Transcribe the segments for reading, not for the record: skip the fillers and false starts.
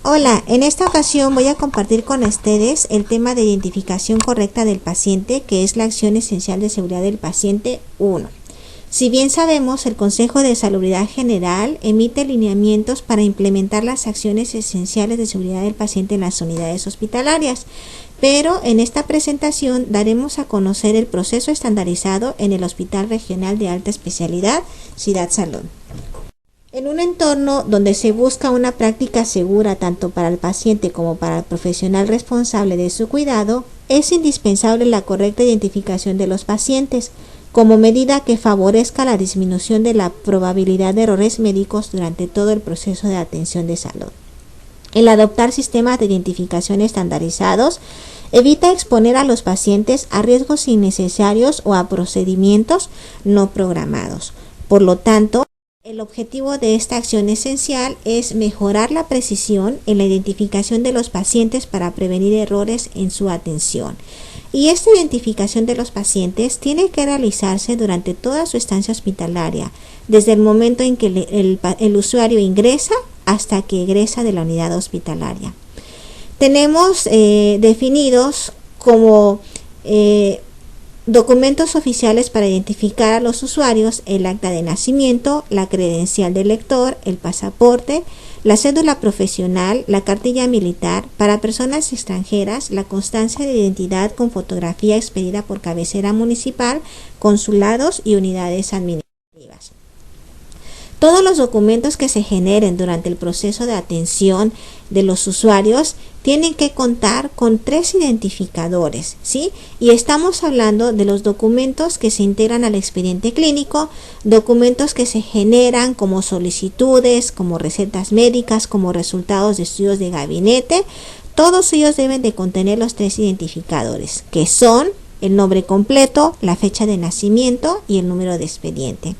Hola, en esta ocasión voy a compartir con ustedes el tema de identificación correcta del paciente, que es la acción esencial de seguridad del paciente 1. Si bien sabemos, el Consejo de Salubridad General emite lineamientos para implementar las acciones esenciales de seguridad del paciente en las unidades hospitalarias, pero en esta presentación daremos a conocer el proceso estandarizado en el Hospital Regional de Alta Especialidad, Ciudad Salud. En un entorno donde se busca una práctica segura tanto para el paciente como para el profesional responsable de su cuidado, es indispensable la correcta identificación de los pacientes, como medida que favorezca la disminución de la probabilidad de errores médicos durante todo el proceso de atención de salud. El adoptar sistemas de identificación estandarizados evita exponer a los pacientes a riesgos innecesarios o a procedimientos no programados. Por lo tanto, el objetivo de esta acción esencial es mejorar la precisión en la identificación de los pacientes para prevenir errores en su atención. Y esta identificación de los pacientes tiene que realizarse durante toda su estancia hospitalaria, desde el momento en que el usuario ingresa hasta que egresa de la unidad hospitalaria. Tenemos definidos como documentos oficiales para identificar a los usuarios: el acta de nacimiento, la credencial del lector, el pasaporte, la cédula profesional, la cartilla militar. Para personas extranjeras, la constancia de identidad con fotografía expedida por cabecera municipal, consulados y unidades administrativas. Todos los documentos que se generen durante el proceso de atención de los usuarios tienen que contar con 3 identificadores, ¿sí? Y estamos hablando de los documentos que se integran al expediente clínico, documentos que se generan como solicitudes, como recetas médicas, como resultados de estudios de gabinete. Todos ellos deben de contener los 3 identificadores, que son el nombre completo, la fecha de nacimiento y el número de expediente.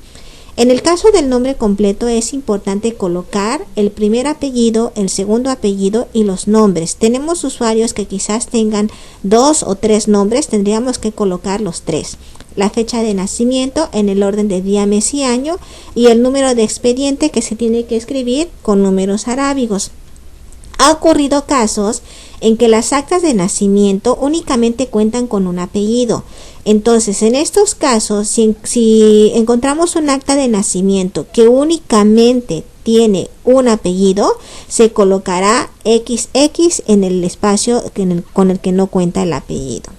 En el caso del nombre completo es importante colocar el primer apellido, el segundo apellido y los nombres. Tenemos usuarios que quizás tengan 2 o 3 nombres, tendríamos que colocar los 3. La fecha de nacimiento en el orden de día, mes y año, y el número de expediente que se tiene que escribir con números arábigos. Ha ocurrido casos en que las actas de nacimiento únicamente cuentan con un apellido. Entonces, en estos casos, si encontramos un acta de nacimiento que únicamente tiene un apellido, se colocará XX en el espacio con el que no cuenta el apellido.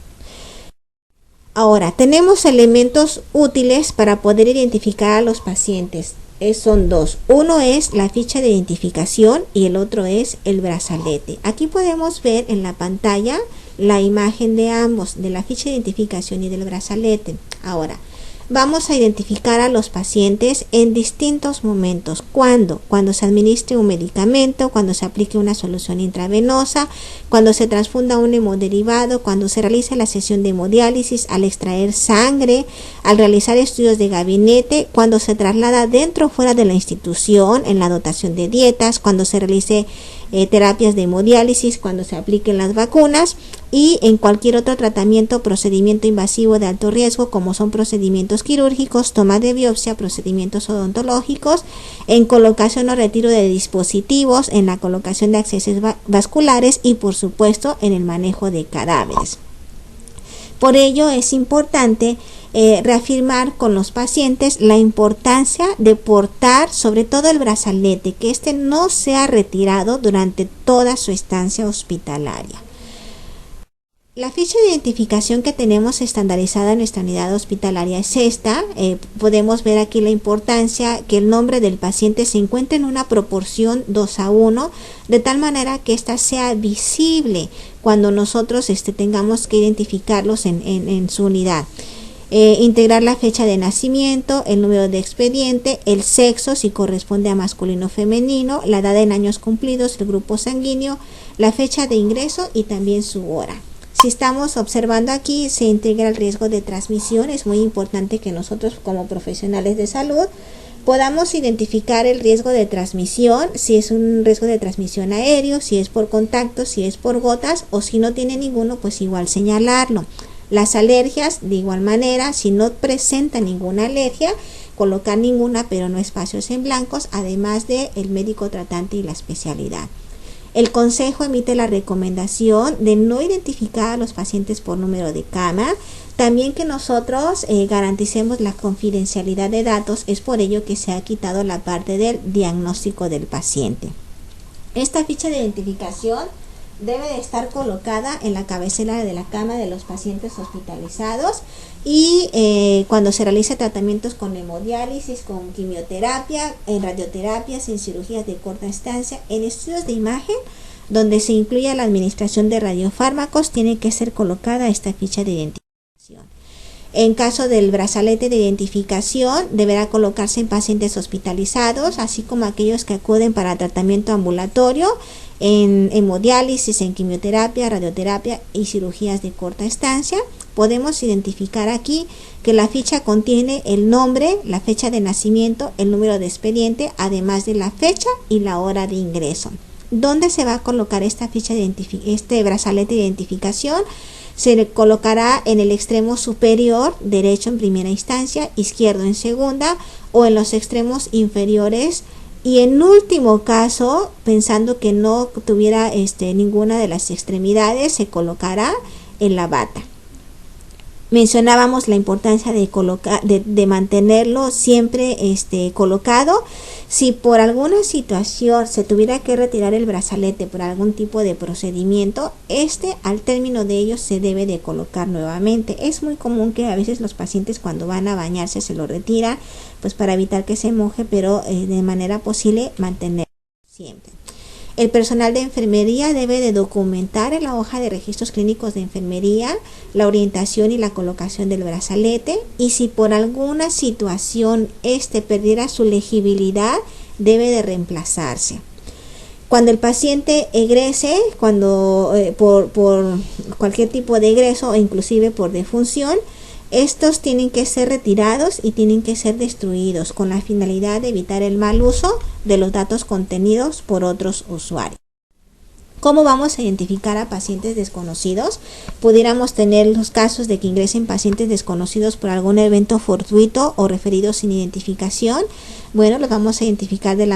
Ahora, tenemos elementos útiles para poder identificar a los pacientes. Son 2. Uno es la ficha de identificación y el otro es el brazalete. Aquí podemos ver en la pantalla la imagen de ambos, de la ficha de identificación y del brazalete. Ahora, vamos a identificar a los pacientes en distintos momentos. ¿Cuándo? Cuando se administre un medicamento, cuando se aplique una solución intravenosa, cuando se transfunda un hemodiderivado, cuando se realice la sesión de hemodiálisis, al extraer sangre, al realizar estudios de gabinete, cuando se traslada dentro o fuera de la institución, en la dotación de dietas, cuando se realice terapias de hemodiálisis, cuando se apliquen las vacunas y en cualquier otro tratamiento o procedimiento invasivo de alto riesgo, como son procedimientos quirúrgicos, toma de biopsia, procedimientos odontológicos, en colocación o retiro de dispositivos, en la colocación de accesorios vasculares y por supuesto en el manejo de cadáveres. Por ello es importante reafirmar con los pacientes la importancia de portar sobre todo el brazalete, que este no sea retirado durante toda su estancia hospitalaria. La ficha de identificación que tenemos estandarizada en nuestra unidad hospitalaria es esta. Podemos ver aquí la importancia que el nombre del paciente se encuentre en una proporción 2:1, de tal manera que ésta sea visible cuando nosotros tengamos que identificarlos en su unidad. Integrar la fecha de nacimiento, el número de expediente, el sexo si corresponde a masculino o femenino, la edad en años cumplidos, el grupo sanguíneo, la fecha de ingreso y también su hora. Si estamos observando aquí, se integra el riesgo de transmisión. Es muy importante que nosotros como profesionales de salud podamos identificar el riesgo de transmisión, si es un riesgo de transmisión aéreo, si es por contacto, si es por gotas o si no tiene ninguno, pues igual señalarlo. Las alergias, de igual manera, si no presenta ninguna alergia, colocar ninguna pero no espacios en blancos, además de el médico tratante y la especialidad. El Consejo emite la recomendación de no identificar a los pacientes por número de cama. También que nosotros garanticemos la confidencialidad de datos, es por ello que se ha quitado la parte del diagnóstico del paciente. Esta ficha de identificación debe de estar colocada en la cabecera de la cama de los pacientes hospitalizados y cuando se realiza tratamientos con hemodiálisis, con quimioterapia, en radioterapias, en cirugías de corta estancia, en estudios de imagen, donde se incluya la administración de radiofármacos, tiene que ser colocada esta ficha de identificación. En caso del brazalete de identificación, deberá colocarse en pacientes hospitalizados, así como aquellos que acuden para tratamiento ambulatorio, en hemodiálisis, en quimioterapia, radioterapia y cirugías de corta estancia. Podemos identificar aquí que la ficha contiene el nombre, la fecha de nacimiento, el número de expediente, además de la fecha y la hora de ingreso. ¿Dónde se va a colocar esta ficha de este brazalete de identificación? Se le colocará en el extremo superior derecho en primera instancia, izquierdo en segunda o en los extremos inferiores, y en último caso, pensando que no tuviera ninguna de las extremidades, se colocará en la bata. Mencionábamos la importancia de mantenerlo siempre colocado. Si por alguna situación se tuviera que retirar el brazalete por algún tipo de procedimiento, al término de ello se debe de colocar nuevamente. Es muy común que a veces los pacientes cuando van a bañarse se lo retiran, pues para evitar que se moje, pero de manera posible mantenerlo siempre. El personal de enfermería debe de documentar en la hoja de registros clínicos de enfermería la orientación y la colocación del brazalete, y si por alguna situación perdiera su legibilidad, debe de reemplazarse. Cuando el paciente egrese, por cualquier tipo de egreso o inclusive por defunción, estos tienen que ser retirados y tienen que ser destruidos con la finalidad de evitar el mal uso de los datos contenidos por otros usuarios. ¿Cómo vamos a identificar a pacientes desconocidos? Pudiéramos tener los casos de que ingresen pacientes desconocidos por algún evento fortuito o referidos sin identificación. Bueno, los vamos a identificar de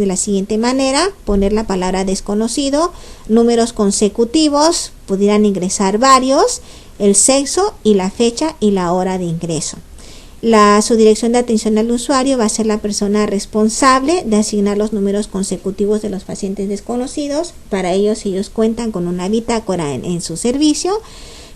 la siguiente manera: poner la palabra desconocido, números consecutivos, pudieran ingresar varios, el sexo y la fecha y la hora de ingreso. Su dirección de atención al usuario va a ser la persona responsable de asignar los números consecutivos de los pacientes desconocidos. Para ellos cuentan con una bitácora en su servicio.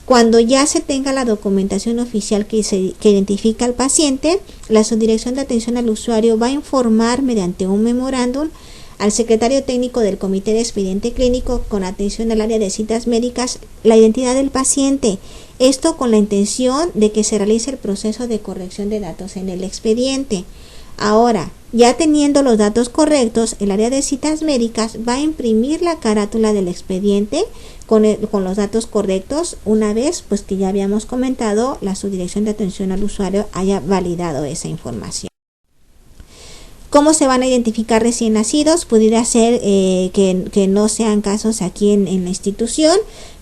Cuando ya se tenga la documentación oficial que identifica al paciente, la subdirección de atención al usuario va a informar mediante un memorándum al secretario técnico del Comité de Expediente Clínico con atención al área de citas médicas la identidad del paciente. Esto con la intención de que se realice el proceso de corrección de datos en el expediente. Ahora, ya teniendo los datos correctos, el área de citas médicas va a imprimir la carátula del expediente con los datos correctos, una vez pues que ya habíamos comentado la subdirección de atención al usuario haya validado esa información. ¿Cómo se van a identificar recién nacidos? Pudiera ser que no sean casos aquí en la institución,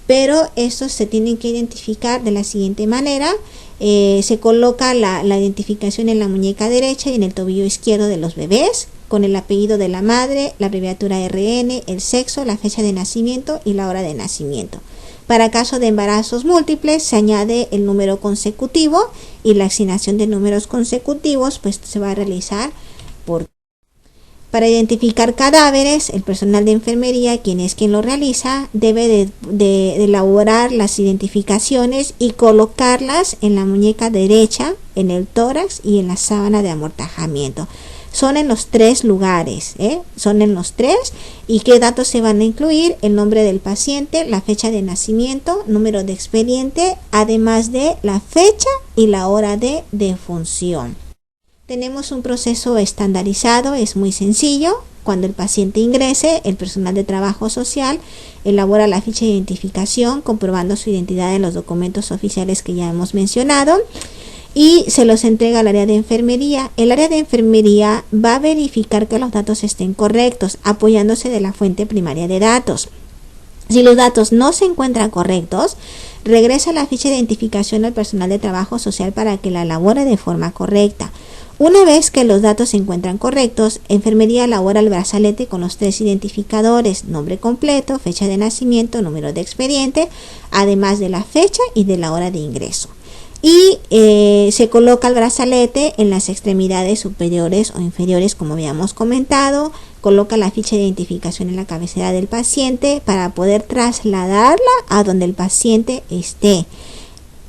pero estos se tienen que identificar de la siguiente manera. Se coloca la identificación en la muñeca derecha y en el tobillo izquierdo de los bebés, con el apellido de la madre, la abreviatura RN, el sexo, la fecha de nacimiento y la hora de nacimiento. Para caso de embarazos múltiples se añade el número consecutivo, y la asignación de números consecutivos pues se va a realizar Para identificar cadáveres, el personal de enfermería, quien lo realiza, debe de elaborar las identificaciones y colocarlas en la muñeca derecha, en el tórax y en la sábana de amortajamiento. Son en los 3 lugares, son en los 3. ¿Y qué datos se van a incluir? El nombre del paciente, la fecha de nacimiento, número de expediente, además de la fecha y la hora de defunción. Tenemos un proceso estandarizado, es muy sencillo. Cuando el paciente ingrese, el personal de trabajo social elabora la ficha de identificación comprobando su identidad en los documentos oficiales que ya hemos mencionado y se los entrega al área de enfermería. El área de enfermería va a verificar que los datos estén correctos, apoyándose de la fuente primaria de datos. Si los datos no se encuentran correctos, regresa la ficha de identificación al personal de trabajo social para que la elabore de forma correcta. Una vez que los datos se encuentran correctos, enfermería elabora el brazalete con los 3 identificadores: nombre completo, fecha de nacimiento, número de expediente, además de la fecha y de la hora de ingreso. Y se coloca el brazalete en las extremidades superiores o inferiores, como habíamos comentado. Coloca la ficha de identificación en la cabecera del paciente para poder trasladarla a donde el paciente esté.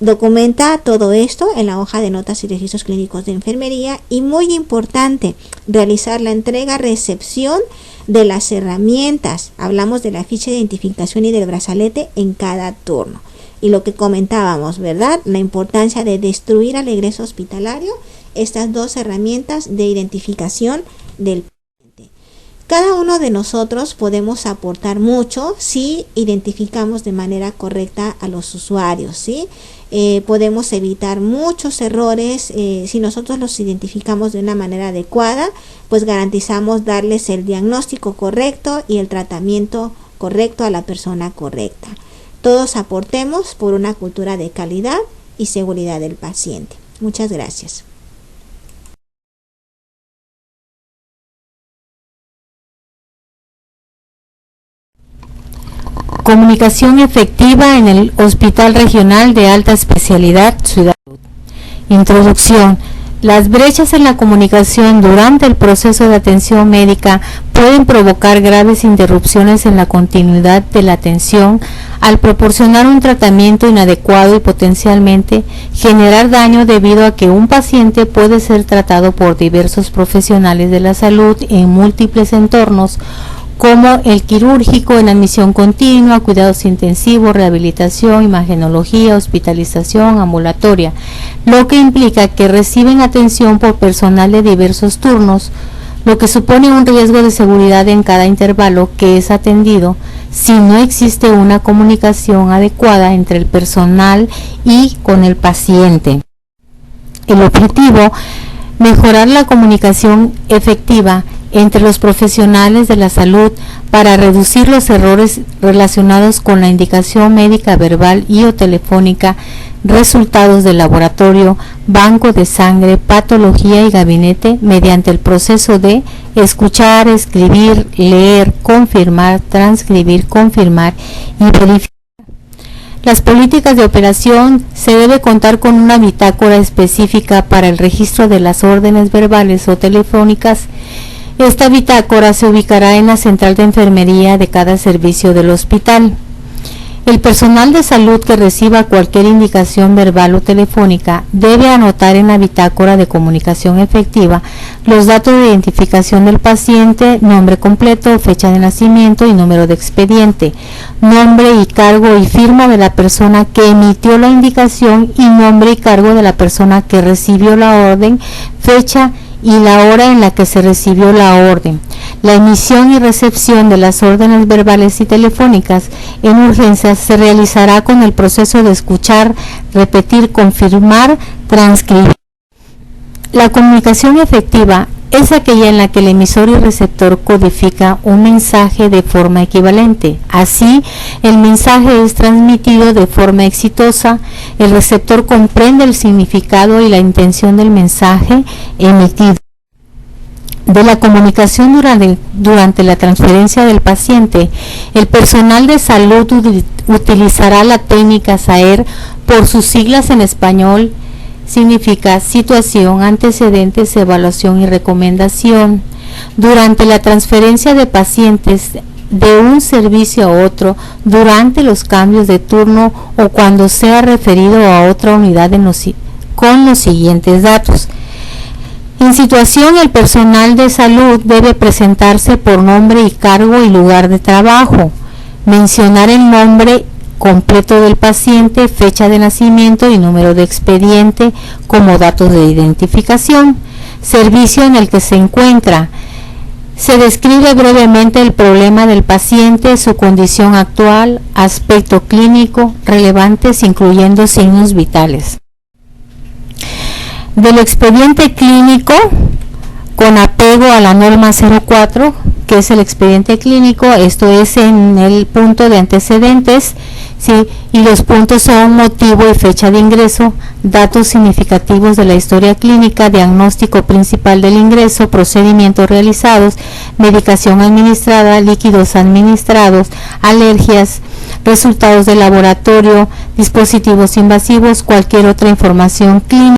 Documenta todo esto en la hoja de notas y registros clínicos de enfermería, y muy importante, realizar la entrega-recepción de las herramientas. Hablamos de la ficha de identificación y del brazalete en cada turno. Y lo que comentábamos, ¿verdad? La importancia de destruir al egreso hospitalario estas 2 herramientas de identificación del paciente. Cada uno de nosotros podemos aportar mucho si identificamos de manera correcta a los usuarios, ¿sí? Podemos evitar muchos errores si nosotros los identificamos de una manera adecuada, pues garantizamos darles el diagnóstico correcto y el tratamiento correcto a la persona correcta. Todos aportemos por una cultura de calidad y seguridad del paciente. Muchas gracias. Comunicación efectiva en el Hospital Regional de Alta Especialidad Ciudad. Introducción. Las brechas en la comunicación durante el proceso de atención médica pueden provocar graves interrupciones en la continuidad de la atención al proporcionar un tratamiento inadecuado y potencialmente generar daño debido a que un paciente puede ser tratado por diversos profesionales de la salud en múltiples entornos, como el quirúrgico en admisión continua, cuidados intensivos, rehabilitación, imagenología, hospitalización ambulatoria, lo que implica que reciben atención por personal de diversos turnos, lo que supone un riesgo de seguridad en cada intervalo que es atendido si no existe una comunicación adecuada entre el personal y con el paciente. El objetivo, mejorar la comunicación efectiva entre los profesionales de la salud para reducir los errores relacionados con la indicación médica verbal y o telefónica, resultados del laboratorio, banco de sangre, patología y gabinete mediante el proceso de escuchar, escribir, leer, confirmar, transcribir, confirmar y verificar. Las políticas de operación: se debe contar con una bitácora específica para el registro de las órdenes verbales o telefónicas. Esta bitácora se ubicará en la central de enfermería de cada servicio del hospital. El personal de salud que reciba cualquier indicación verbal o telefónica debe anotar en la bitácora de comunicación efectiva los datos de identificación del paciente, nombre completo, fecha de nacimiento y número de expediente, nombre y cargo y firma de la persona que emitió la indicación y nombre y cargo de la persona que recibió la orden, fecha y la hora en la que se recibió la orden. La emisión y recepción de las órdenes verbales y telefónicas en urgencias se realizará con el proceso de escuchar, repetir, confirmar, transcribir. La comunicación efectiva es aquella en la que el emisor y receptor codifica un mensaje de forma equivalente. Así, el mensaje es transmitido de forma exitosa, el receptor comprende el significado y la intención del mensaje emitido. De la comunicación durante la transferencia del paciente, el personal de salud utilizará la técnica SAER, por sus siglas en español. Significa situación, antecedentes, evaluación y recomendación. Durante la transferencia de pacientes de un servicio a otro, durante los cambios de turno o cuando sea referido a otra unidad con los siguientes datos. En situación, el personal de salud debe presentarse por nombre y cargo y lugar de trabajo, mencionar el nombre completo del paciente, fecha de nacimiento y número de expediente como datos de identificación, servicio en el que se encuentra. Se describe brevemente el problema del paciente, su condición actual, aspecto clínico relevantes incluyendo signos vitales. Del expediente clínico con apego a la norma 04, que es el expediente clínico. Esto es en el punto de antecedentes, ¿sí? Y los puntos son motivo y fecha de ingreso, datos significativos de la historia clínica, diagnóstico principal del ingreso, procedimientos realizados, medicación administrada, líquidos administrados, alergias, resultados del laboratorio, dispositivos invasivos, cualquier otra información clínica.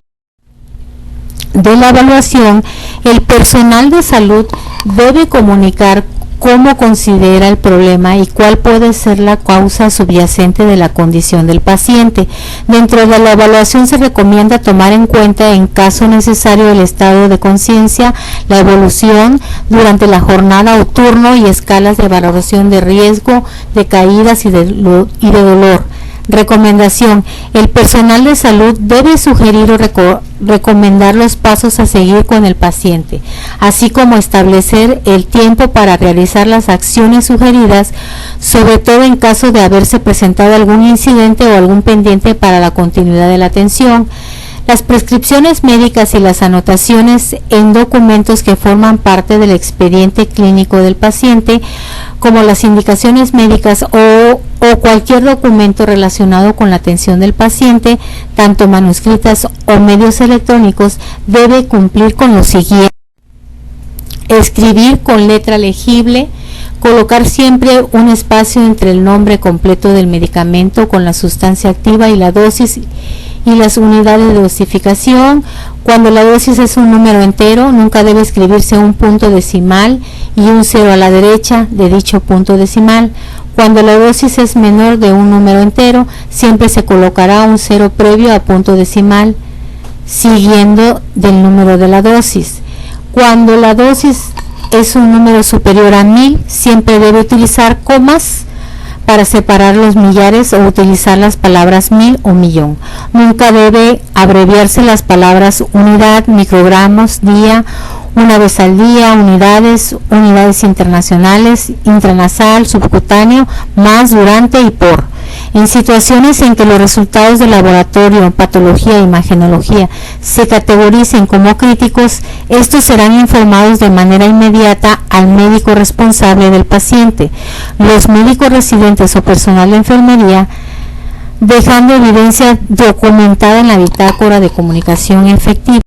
De la evaluación, el personal de salud debe comunicar cómo considera el problema y cuál puede ser la causa subyacente de la condición del paciente. Dentro de la evaluación se recomienda tomar en cuenta, en caso necesario, el estado de conciencia, la evolución durante la jornada o turno y escalas de valoración de riesgo, de caídas y de dolor. Recomendación: el personal de salud debe sugerir o recomendar los pasos a seguir con el paciente, así como establecer el tiempo para realizar las acciones sugeridas, sobre todo en caso de haberse presentado algún incidente o algún pendiente para la continuidad de la atención. Las prescripciones médicas y las anotaciones en documentos que forman parte del expediente clínico del paciente, como las indicaciones médicas o cualquier documento relacionado con la atención del paciente, tanto manuscritas o medios electrónicos, debe cumplir con lo siguiente: escribir con letra legible, colocar siempre un espacio entre el nombre completo del medicamento con la sustancia activa y la dosis y las unidades de dosificación. Cuando la dosis es un número entero, nunca debe escribirse un punto decimal y un 0 a la derecha de dicho punto decimal. Cuando la dosis es menor de un número entero, siempre se colocará un 0 previo a punto decimal, siguiendo del número de la dosis. Cuando la dosis es un número superior a 1000, siempre debe utilizar comas para separar los millares o utilizar las palabras 1000 o millón. Nunca debe abreviarse las palabras unidad, microgramos, día, una vez al día, unidades internacionales, intranasal, subcutáneo, más, durante y por. En situaciones en que los resultados de laboratorio, patología e imagenología se categoricen como críticos, estos serán informados de manera inmediata al médico responsable del paciente, los médicos residentes o personal de enfermería, dejando evidencia documentada en la bitácora de comunicación efectiva.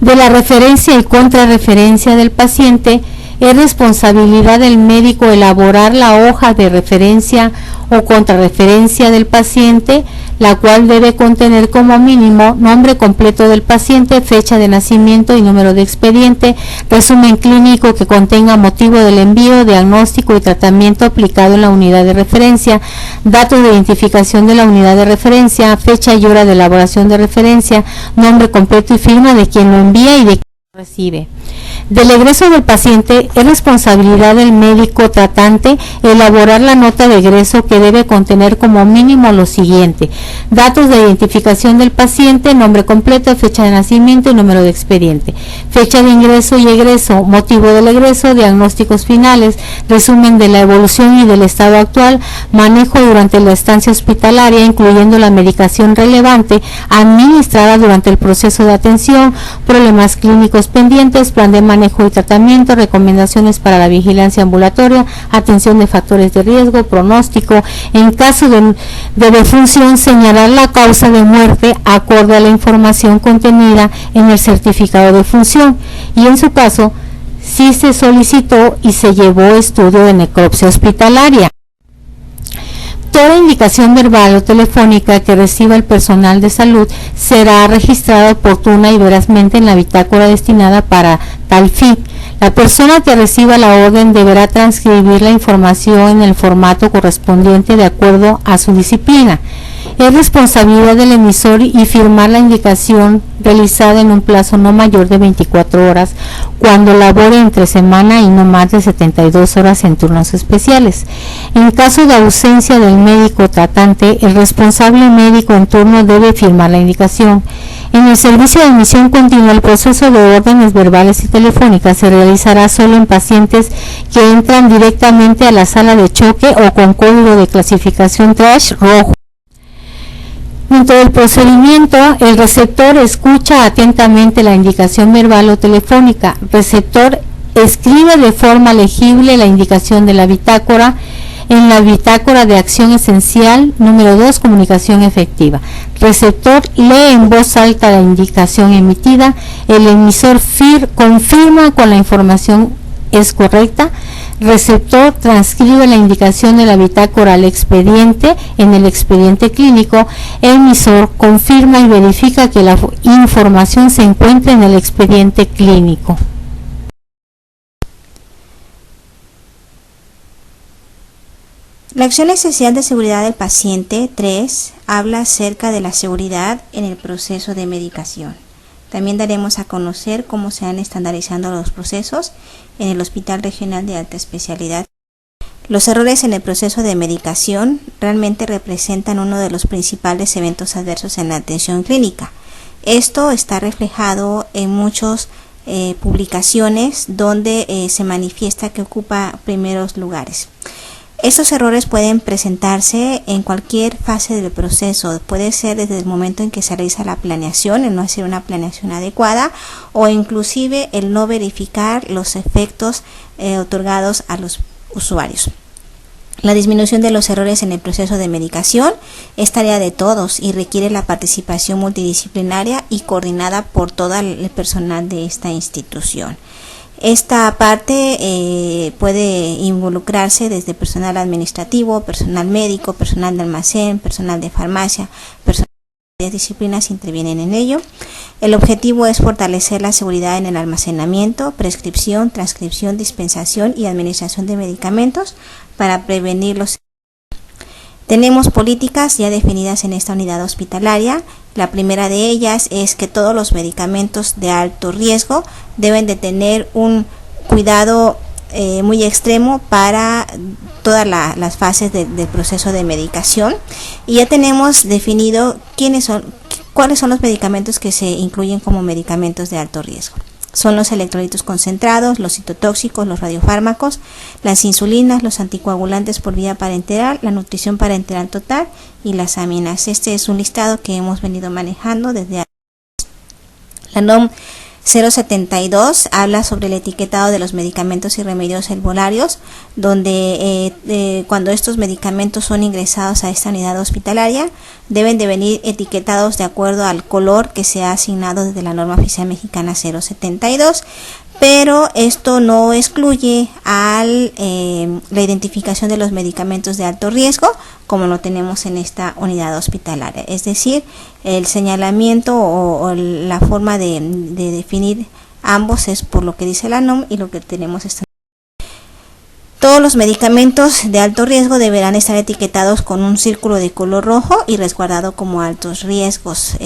De la referencia y contrarreferencia del paciente, es responsabilidad del médico elaborar la hoja de referencia o contrarreferencia del paciente, la cual debe contener como mínimo nombre completo del paciente, fecha de nacimiento y número de expediente, resumen clínico que contenga motivo del envío, diagnóstico y tratamiento aplicado en la unidad de referencia, datos de identificación de la unidad de referencia, fecha y hora de elaboración de referencia, nombre completo y firma de quien lo envía y de quien lo recibe. Del egreso del paciente, es responsabilidad del médico tratante elaborar la nota de egreso, que debe contener como mínimo lo siguiente: datos de identificación del paciente, nombre completo, fecha de nacimiento y número de expediente, fecha de ingreso y egreso, motivo del egreso, diagnósticos finales, resumen de la evolución y del estado actual, manejo durante la estancia hospitalaria, incluyendo la medicación relevante administrada durante el proceso de atención, problemas clínicos pendientes, plan de manejo y tratamiento, recomendaciones para la vigilancia ambulatoria, atención de factores de riesgo, pronóstico. En caso de defunción, señalar la causa de muerte acorde a la información contenida en el certificado de función, y en su caso, si se solicitó y se llevó estudio de necropsia hospitalaria. Toda indicación verbal o telefónica que reciba el personal de salud será registrada oportuna y verazmente en la bitácora destinada para tal fin. La persona que reciba la orden deberá transcribir la información en el formato correspondiente de acuerdo a su disciplina. Es responsabilidad del emisor y firmar la indicación realizada en un plazo no mayor de 24 horas cuando labore entre semana y no más de 72 horas en turnos especiales. En caso de ausencia del médico tratante, el responsable médico en turno debe firmar la indicación. En el servicio de admisión continua, el proceso de órdenes verbales y telefónicas se realizará solo en pacientes que entran directamente a la sala de choque o con código de clasificación TRASH rojo. Dentro del procedimiento, el receptor escucha atentamente la indicación verbal o telefónica. Receptor escribe de forma legible la indicación de la bitácora en la bitácora de acción esencial. Número 2, comunicación efectiva. Receptor lee en voz alta la indicación emitida. El emisor confirma con la información es correcta. Receptor transcribe la indicación de la bitácora al expediente en el expediente clínico. Emisor confirma y verifica que la información se encuentra en el expediente clínico. La acción esencial de seguridad del paciente 3 habla acerca de la seguridad en el proceso de medicación. También daremos a conocer cómo se han estandarizado los procesos en el Hospital Regional de Alta Especialidad. Los errores en el proceso de medicación realmente representan uno de los principales eventos adversos en la atención clínica. Esto está reflejado en muchas publicaciones donde se manifiesta que ocupa primeros lugares. Estos errores pueden presentarse en cualquier fase del proceso. Puede ser desde el momento en que se realiza la planeación, el no hacer una planeación adecuada, o inclusive el no verificar los efectos otorgados a los usuarios. La disminución de los errores en el proceso de medicación es tarea de todos y requiere la participación multidisciplinaria y coordinada por todo el personal de esta institución. Esta parte puede involucrarse desde personal administrativo, personal médico, personal de almacén, personal de farmacia, personal de varias disciplinas intervienen en ello. El objetivo es fortalecer la seguridad en el almacenamiento, prescripción, transcripción, dispensación y administración de medicamentos para prevenir los. Tenemos políticas ya definidas en esta unidad hospitalaria. La primera de ellas es que todos los medicamentos de alto riesgo deben de tener un cuidado muy extremo para todas las fases del proceso de medicación. Y ya tenemos definido cuáles son los medicamentos que se incluyen como medicamentos de alto riesgo. Son los electrolitos concentrados, los citotóxicos, los radiofármacos, las insulinas, los anticoagulantes por vía parenteral, la nutrición parenteral total y las aminas. Este es un listado que hemos venido manejando desde la NOM 072 habla sobre el etiquetado de los medicamentos y remedios herbolarios, donde cuando estos medicamentos son ingresados a esta unidad hospitalaria deben de venir etiquetados de acuerdo al color que se ha asignado desde la norma oficial mexicana 072, pero esto no excluye a la identificación de los medicamentos de alto riesgo como lo tenemos en esta unidad hospitalaria, es decir, el señalamiento o la forma de definir ambos es por lo que dice la NOM y lo que tenemos esta. Todos los medicamentos de alto riesgo deberán estar etiquetados con un círculo de color rojo y resguardado como altos riesgos.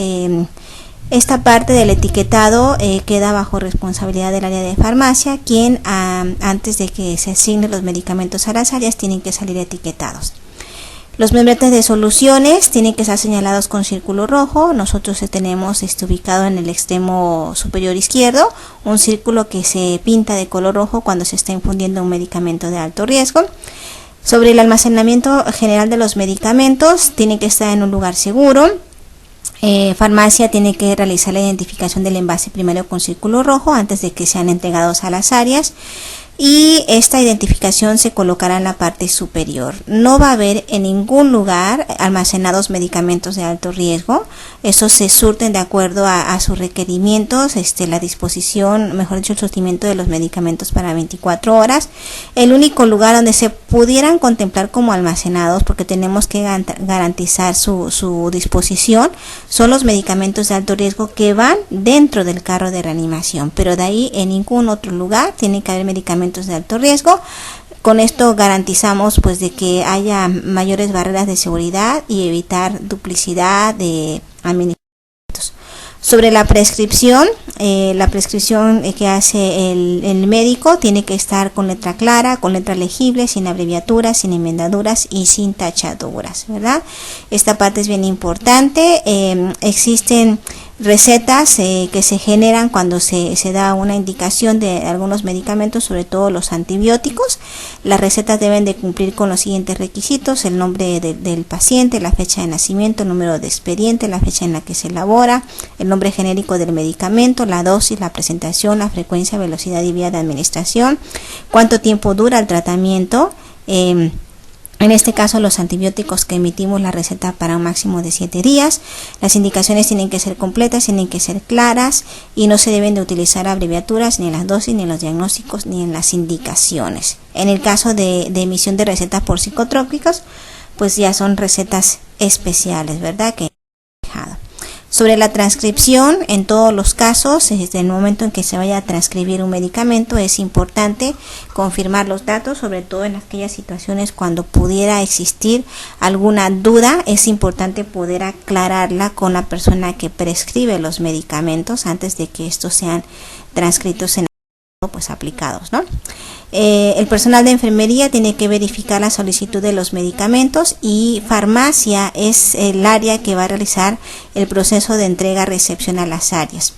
Esta parte del etiquetado queda bajo responsabilidad del área de farmacia, quien antes de que se asignen los medicamentos a las áreas tienen que salir etiquetados. Los membretes de soluciones tienen que estar señalados con círculo rojo. Nosotros tenemos ubicado en el extremo superior izquierdo un círculo que se pinta de color rojo cuando se está infundiendo un medicamento de alto riesgo. Sobre el almacenamiento general de los medicamentos, tiene que estar en un lugar seguro. Farmacia tiene que realizar la identificación del envase primero con círculo rojo antes de que sean entregados a las áreas. Y esta identificación se colocará en la parte superior. No va a haber en ningún lugar almacenados medicamentos de alto riesgo. Estos se surten de acuerdo a sus requerimientos, la disposición, mejor dicho, el surtimiento de los medicamentos para 24 horas. El único lugar donde se pudieran contemplar como almacenados, porque tenemos que garantizar su disposición, son los medicamentos de alto riesgo que van dentro del carro de reanimación. Pero de ahí en ningún otro lugar tiene que haber medicamentos de alto riesgo. Con esto garantizamos pues de que haya mayores barreras de seguridad y evitar duplicidad de administraciones. Sobre la prescripción que hace el médico tiene que estar con letra clara, con letra legible, sin abreviaturas, sin enmendaduras y sin tachaduras, ¿verdad? Esta parte es bien importante. Existen recetas que se generan cuando se da una indicación de algunos medicamentos, sobre todo los antibióticos. Las recetas deben de cumplir con los siguientes requisitos: el nombre del paciente, la fecha de nacimiento, el número de expediente, la fecha en la que se elabora, el nombre genérico del medicamento, la dosis, la presentación, la frecuencia, velocidad y vía de administración, cuánto tiempo dura el tratamiento. En este caso, los antibióticos que emitimos la receta para un máximo de 7 días. Las indicaciones tienen que ser completas, tienen que ser claras y no se deben de utilizar abreviaturas ni en las dosis, ni en los diagnósticos, ni en las indicaciones. En el caso de emisión de recetas por psicotrópicos, pues ya son recetas especiales, ¿verdad? Sobre la transcripción, en todos los casos, desde el momento en que se vaya a transcribir un medicamento, es importante confirmar los datos, sobre todo en aquellas situaciones cuando pudiera existir alguna duda. Es importante poder aclararla con la persona que prescribe los medicamentos antes de que estos sean transcritos en pues aplicados, ¿no? El personal de enfermería tiene que verificar la solicitud de los medicamentos, y farmacia es el área que va a realizar el proceso de entrega-recepción a las áreas.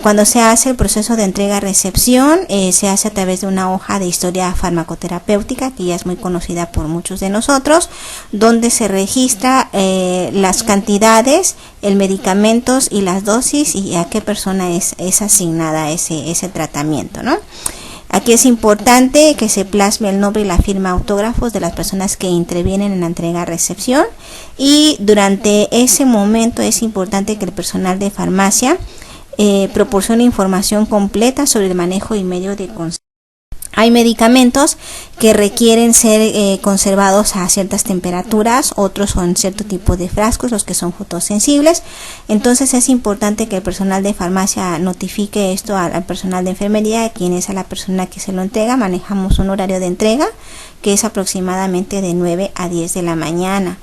Cuando se hace el proceso de entrega-recepción, se hace a través de una hoja de historia farmacoterapéutica que ya es muy conocida por muchos de nosotros, donde se registra las cantidades, el medicamentos y las dosis y a qué persona es asignada ese tratamiento, ¿no? Aquí es importante que se plasme el nombre y la firma autógrafos de las personas que intervienen en la entrega-recepción, y durante ese momento es importante que el personal de farmacia proporciona información completa sobre el manejo y medio de conservación. Hay medicamentos que requieren ser conservados a ciertas temperaturas, otros son cierto tipo de frascos, los que son fotosensibles. Entonces es importante que el personal de farmacia notifique esto al personal de enfermería, quien es a la persona que se lo entrega. Manejamos un horario de entrega que es aproximadamente de 9 a 10 de la mañana.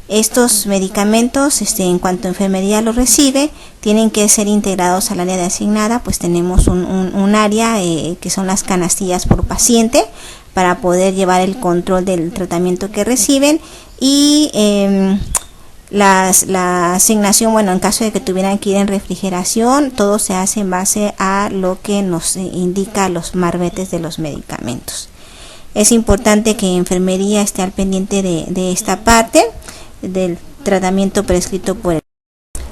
Estos medicamentos, en cuanto enfermería los recibe, tienen que ser integrados al área de asignada, pues tenemos un área que son las canastillas por paciente para poder llevar el control del tratamiento que reciben, y la asignación, bueno, en caso de que tuvieran que ir en refrigeración, todo se hace en base a lo que nos indica los marbetes de los medicamentos. Es importante que enfermería esté al pendiente de esta parte del tratamiento prescrito por el.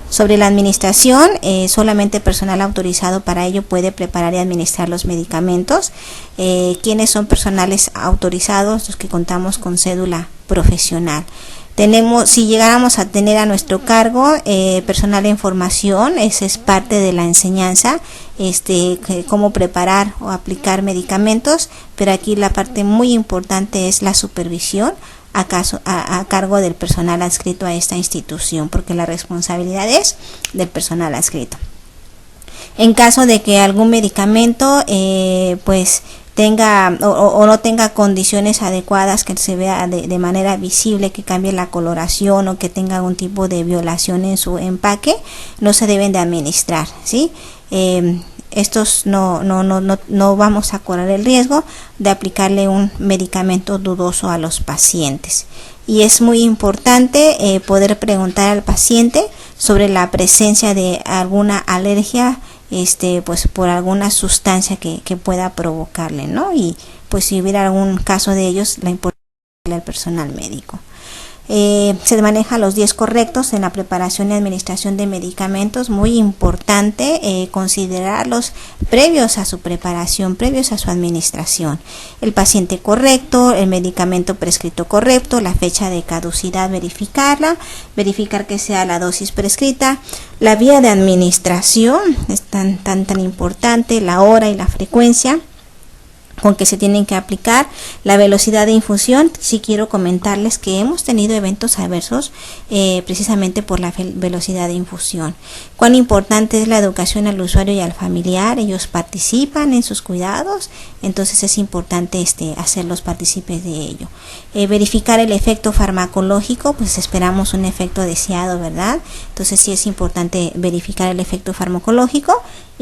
Sobre la administración, solamente personal autorizado para ello puede preparar y administrar los medicamentos. ¿Quiénes son personales autorizados? Los que contamos con cédula profesional. Si llegáramos a tener a nuestro cargo personal en formación, esa es parte de la enseñanza, cómo preparar o aplicar medicamentos, pero aquí la parte muy importante es la supervisión a cargo del personal adscrito a esta institución, porque la responsabilidad es del personal adscrito. En caso de que algún medicamento pues tenga o no tenga condiciones adecuadas, que se vea de manera visible, que cambie la coloración o que tenga algún tipo de violación en su empaque, no se deben de administrar, ¿sí? Estos no vamos a correr el riesgo de aplicarle un medicamento dudoso a los pacientes. Y es muy importante poder preguntar al paciente sobre la presencia de alguna alergia, pues por alguna sustancia que pueda provocarle, ¿no? Y pues si hubiera algún caso de ellos, la importancia del personal médico. Se maneja los 10 correctos en la preparación y administración de medicamentos. Muy importante considerarlos previos a su preparación, previos a su administración. El paciente correcto, el medicamento prescrito correcto, la fecha de caducidad verificarla, verificar que sea la dosis prescrita, la vía de administración es tan importante, la hora y la frecuencia con que se tienen que aplicar, la velocidad de infusión. Sí quiero comentarles que hemos tenido eventos adversos precisamente por la velocidad de infusión. Cuán importante es la educación al usuario y al familiar. Ellos participan en sus cuidados, entonces es importante hacerlos partícipes de ello. Verificar el efecto farmacológico, pues esperamos un efecto deseado, ¿verdad? Entonces sí es importante verificar el efecto farmacológico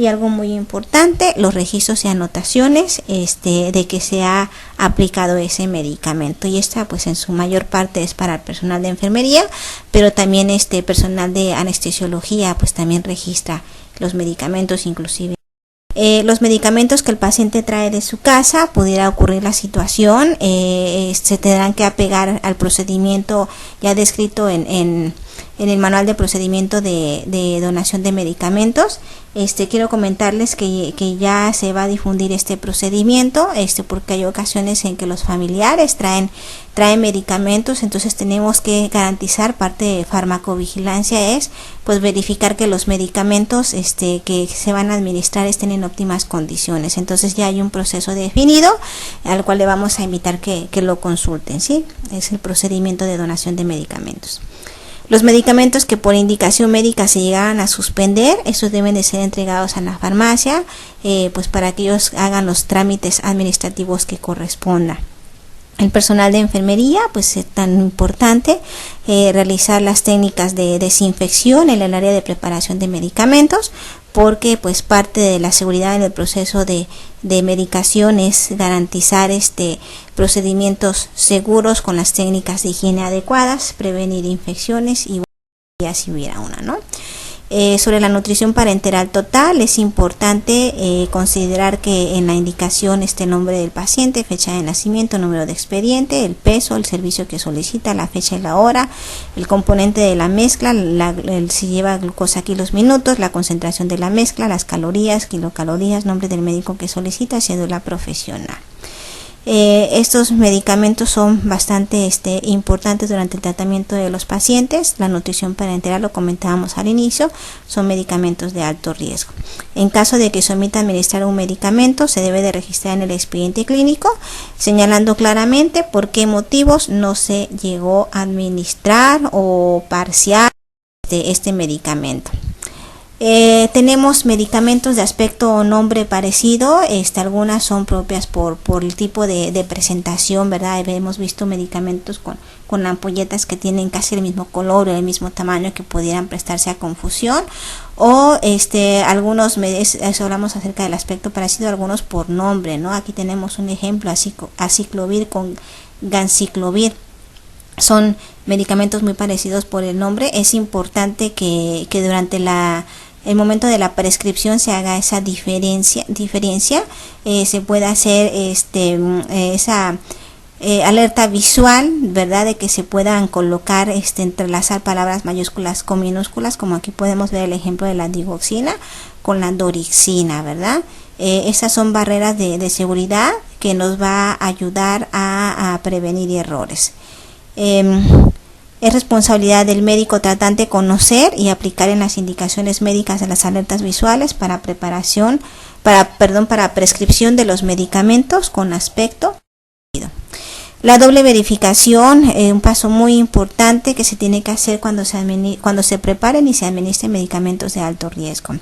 Y algo muy importante, los registros y anotaciones de que se ha aplicado ese medicamento. Y esta pues en su mayor parte es para el personal de enfermería, pero también personal de anestesiología pues también registra los medicamentos, inclusive los medicamentos que el paciente trae de su casa. Pudiera ocurrir la situación, se tendrán que apegar al procedimiento ya descrito en el manual de procedimiento de donación de medicamentos. Quiero comentarles que ya se va a difundir este procedimiento, porque hay ocasiones en que los familiares traen medicamentos, entonces tenemos que garantizar, parte de farmacovigilancia es pues verificar que los medicamentos que se van a administrar estén en óptimas condiciones. Entonces ya hay un proceso definido al cual le vamos a invitar que lo consulten, ¿sí? Es el procedimiento de donación de medicamentos. Los medicamentos que por indicación médica se llegaran a suspender, esos deben de ser entregados a la farmacia, pues para que ellos hagan los trámites administrativos que correspondan. El personal de enfermería, pues es tan importante realizar las técnicas de desinfección en el área de preparación de medicamentos, porque pues parte de la seguridad en el proceso de medicación es garantizar procedimientos seguros con las técnicas de higiene adecuadas, prevenir infecciones y ya si hubiera una, ¿no? Sobre la nutrición parenteral total, es importante considerar que en la indicación esté el nombre del paciente, fecha de nacimiento, número de expediente, el peso, el servicio que solicita, la fecha y la hora, el componente de la mezcla, si lleva glucosa kilos minutos, la concentración de la mezcla, las calorías, kilocalorías, nombre del médico que solicita, cédula profesional. Estos medicamentos son bastante importantes durante el tratamiento de los pacientes. La nutrición parenteral, lo comentábamos al inicio, son medicamentos de alto riesgo. En caso de que se omita administrar un medicamento, se debe de registrar en el expediente clínico, señalando claramente por qué motivos no se llegó a administrar o parcial este medicamento. Tenemos medicamentos de aspecto o nombre parecido, algunas son propias por el tipo de presentación, ¿verdad? Hemos visto medicamentos con ampolletas que tienen casi el mismo color o el mismo tamaño, que pudieran prestarse a confusión, o algunos, eso hablamos acerca del aspecto parecido, algunos por nombre, ¿no? Aquí tenemos un ejemplo, aciclovir con ganciclovir. Son medicamentos muy parecidos por el nombre. Es importante que durante el momento de la prescripción se haga esa diferencia, se puede hacer esa alerta visual, ¿verdad? De que se puedan colocar, entrelazar palabras mayúsculas con minúsculas, como aquí podemos ver el ejemplo de la digoxina con la dorixina, ¿verdad? Esas son barreras de seguridad que nos va a ayudar a prevenir errores. Es responsabilidad del médico tratante conocer y aplicar en las indicaciones médicas de las alertas visuales para prescripción de los medicamentos con aspecto. La doble verificación, un paso muy importante que se tiene que hacer cuando se preparen y se administren medicamentos de alto riesgo.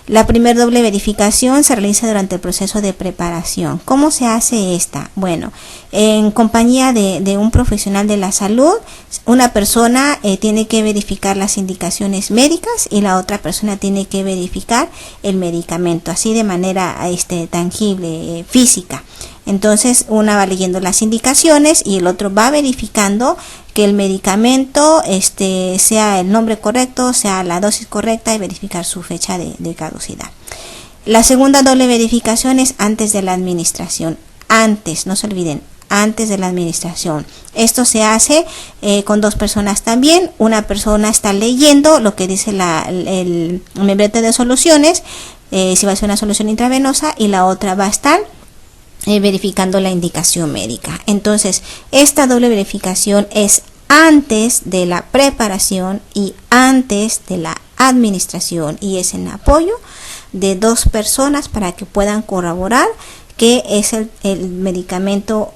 La primera doble verificación se realiza durante el proceso de preparación. ¿Cómo se hace esta? Bueno, en compañía de un profesional de la salud, una persona tiene que verificar las indicaciones médicas y la otra persona tiene que verificar el medicamento, así de manera tangible, física. Entonces, una va leyendo las indicaciones y el otro va verificando que el medicamento sea el nombre correcto, sea la dosis correcta, y verificar su fecha de caducidad. La segunda doble verificación es antes de la administración. Antes, no se olviden, antes de la administración. Esto se hace con dos personas también. Una persona está leyendo lo que dice el membrete de soluciones, si va a ser una solución intravenosa, y la otra va a estar verificando la indicación médica. Entonces, esta doble verificación es antes de la preparación y antes de la administración, y es en apoyo de dos personas para que puedan corroborar que es el medicamento.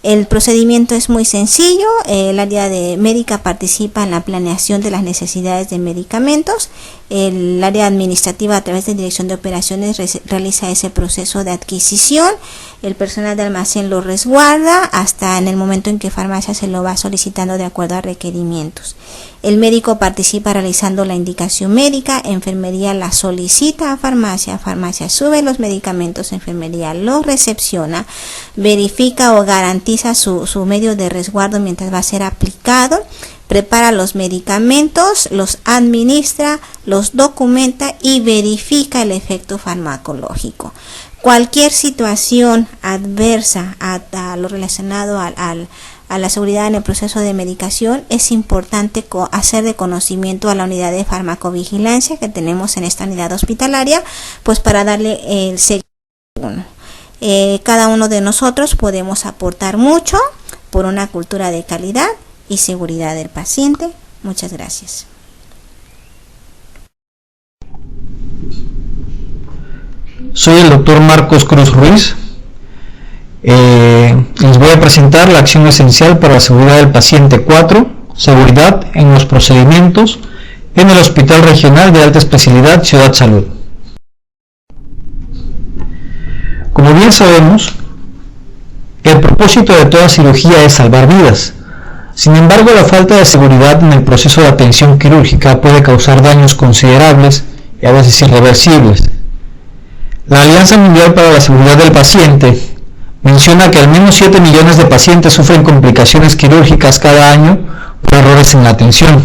El procedimiento es muy sencillo. El área de médica participa en la planeación de las necesidades de medicamentos. El área administrativa, a través de dirección de operaciones, realiza ese proceso de adquisición. El personal de almacén lo resguarda hasta en el momento en que farmacia se lo va solicitando de acuerdo a requerimientos. El médico participa realizando la indicación médica, enfermería la solicita a farmacia, farmacia sube los medicamentos, enfermería los recepciona, verifica o garantiza su medio de resguardo mientras va a ser aplicado, prepara los medicamentos, los administra, los documenta y verifica el efecto farmacológico. Cualquier situación adversa a lo relacionado a la seguridad en el proceso de medicación, es importante hacer de conocimiento a la unidad de farmacovigilancia que tenemos en esta unidad hospitalaria, pues para darle el seguimiento. Cada uno de nosotros podemos aportar mucho por una cultura de calidad y seguridad del paciente. Muchas gracias. Soy el doctor Marcos Cruz Ruiz. Les voy a presentar la acción esencial para la seguridad del paciente 4, seguridad en los procedimientos en el Hospital Regional de Alta Especialidad Ciudad Salud. Como bien sabemos, el propósito de toda cirugía es salvar vidas. Sin embargo, la falta de seguridad en el proceso de atención quirúrgica puede causar daños considerables y a veces irreversibles. La Alianza Mundial para la Seguridad del Paciente menciona que al menos 7 millones de pacientes sufren complicaciones quirúrgicas cada año por errores en la atención.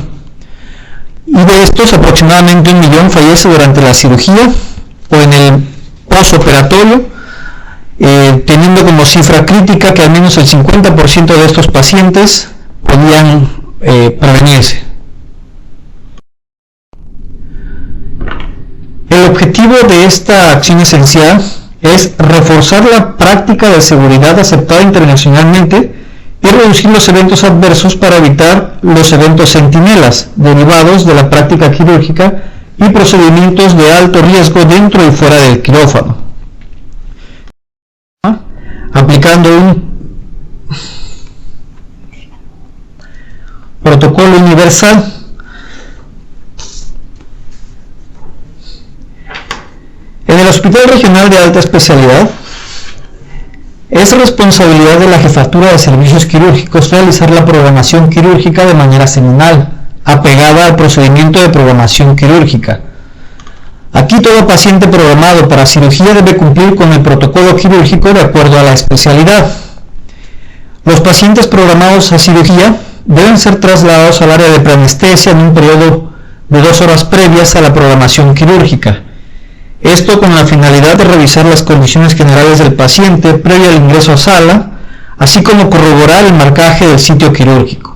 Y de estos, aproximadamente 1 millón fallece durante la cirugía o en el postoperatorio, teniendo como cifra crítica que al menos el 50% de estos pacientes podían prevenirse. El objetivo de esta acción esencial es reforzar la práctica de seguridad aceptada internacionalmente y reducir los eventos adversos para evitar los eventos centinelas derivados de la práctica quirúrgica y procedimientos de alto riesgo dentro y fuera del quirófano. Aplicando un protocolo universal. En el Hospital Regional de Alta Especialidad, es responsabilidad de la Jefatura de Servicios Quirúrgicos realizar la programación quirúrgica de manera semanal, apegada al procedimiento de programación quirúrgica. Aquí todo paciente programado para cirugía debe cumplir con el protocolo quirúrgico de acuerdo a la especialidad. Los pacientes programados a cirugía deben ser trasladados al área de preanestesia en un periodo de 2 horas previas a la programación quirúrgica. Esto con la finalidad de revisar las condiciones generales del paciente previo al ingreso a sala, así como corroborar el marcaje del sitio quirúrgico.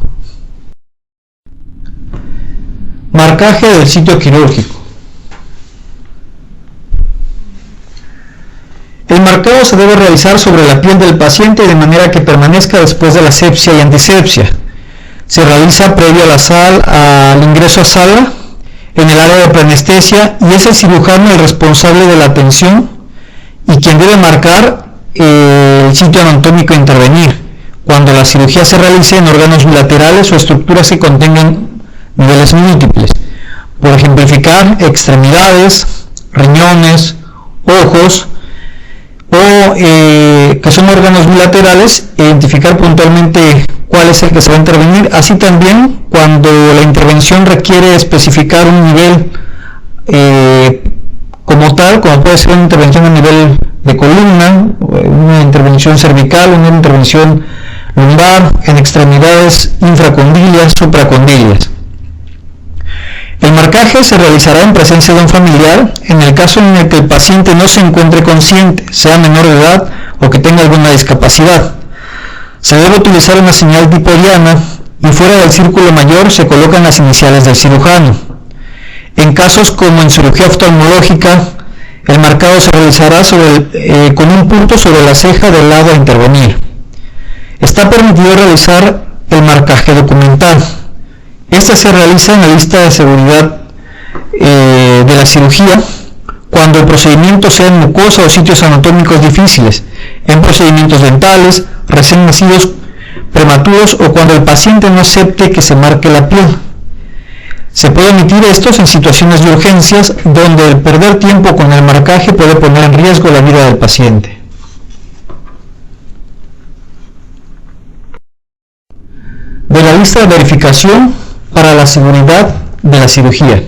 Marcaje del sitio quirúrgico. El marcado se debe realizar sobre la piel del paciente de manera que permanezca después de la asepsia y antisepsia. Se realiza previo al ingreso a sala, en el área de preanestesia, y es el cirujano el responsable de la atención y quien debe marcar el sitio anatómico a intervenir cuando la cirugía se realice en órganos bilaterales o estructuras que contengan niveles múltiples. Por ejemplificar, extremidades, riñones, ojos, o que son órganos bilaterales, identificar puntualmente cuál es el que se va a intervenir, así también cuando la intervención requiere especificar un nivel como tal, como puede ser una intervención a nivel de columna, una intervención cervical, una intervención lumbar, en extremidades infracondilias, supracondilias. El marcaje se realizará en presencia de un familiar en el caso en el que el paciente no se encuentre consciente, sea menor de edad o que tenga alguna discapacidad. Se debe utilizar una señal tipo diana y fuera del círculo mayor se colocan las iniciales del cirujano. En casos como en cirugía oftalmológica, el marcado se realizará con un punto sobre la ceja del lado a intervenir. Está permitido realizar el marcaje documental. Este se realiza en la lista de seguridad de la cirugía cuando el procedimiento sea en mucosa o sitios anatómicos difíciles, en procedimientos dentales, recién nacidos prematuros o cuando el paciente no acepte que se marque la piel. Se puede omitir estos en situaciones de urgencias donde el perder tiempo con el marcaje puede poner en riesgo la vida del paciente. De la lista de verificación para la seguridad de la cirugía.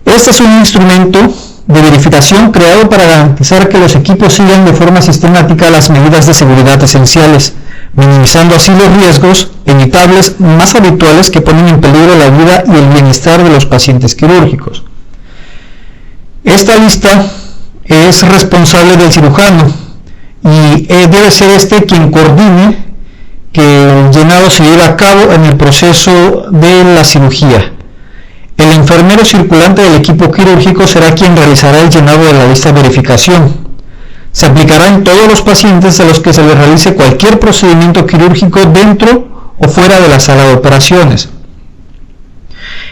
Este es un instrumento de verificación creado para garantizar que los equipos sigan de forma sistemática las medidas de seguridad esenciales, minimizando así los riesgos evitables más habituales que ponen en peligro la vida y el bienestar de los pacientes quirúrgicos. Esta lista es responsable del cirujano y debe ser este quien coordine que el llenado se lleve a cabo en el proceso de la cirugía. El enfermero circulante del equipo quirúrgico será quien realizará el llenado de la lista de verificación. Se aplicará en todos los pacientes a los que se les realice cualquier procedimiento quirúrgico dentro o fuera de la sala de operaciones.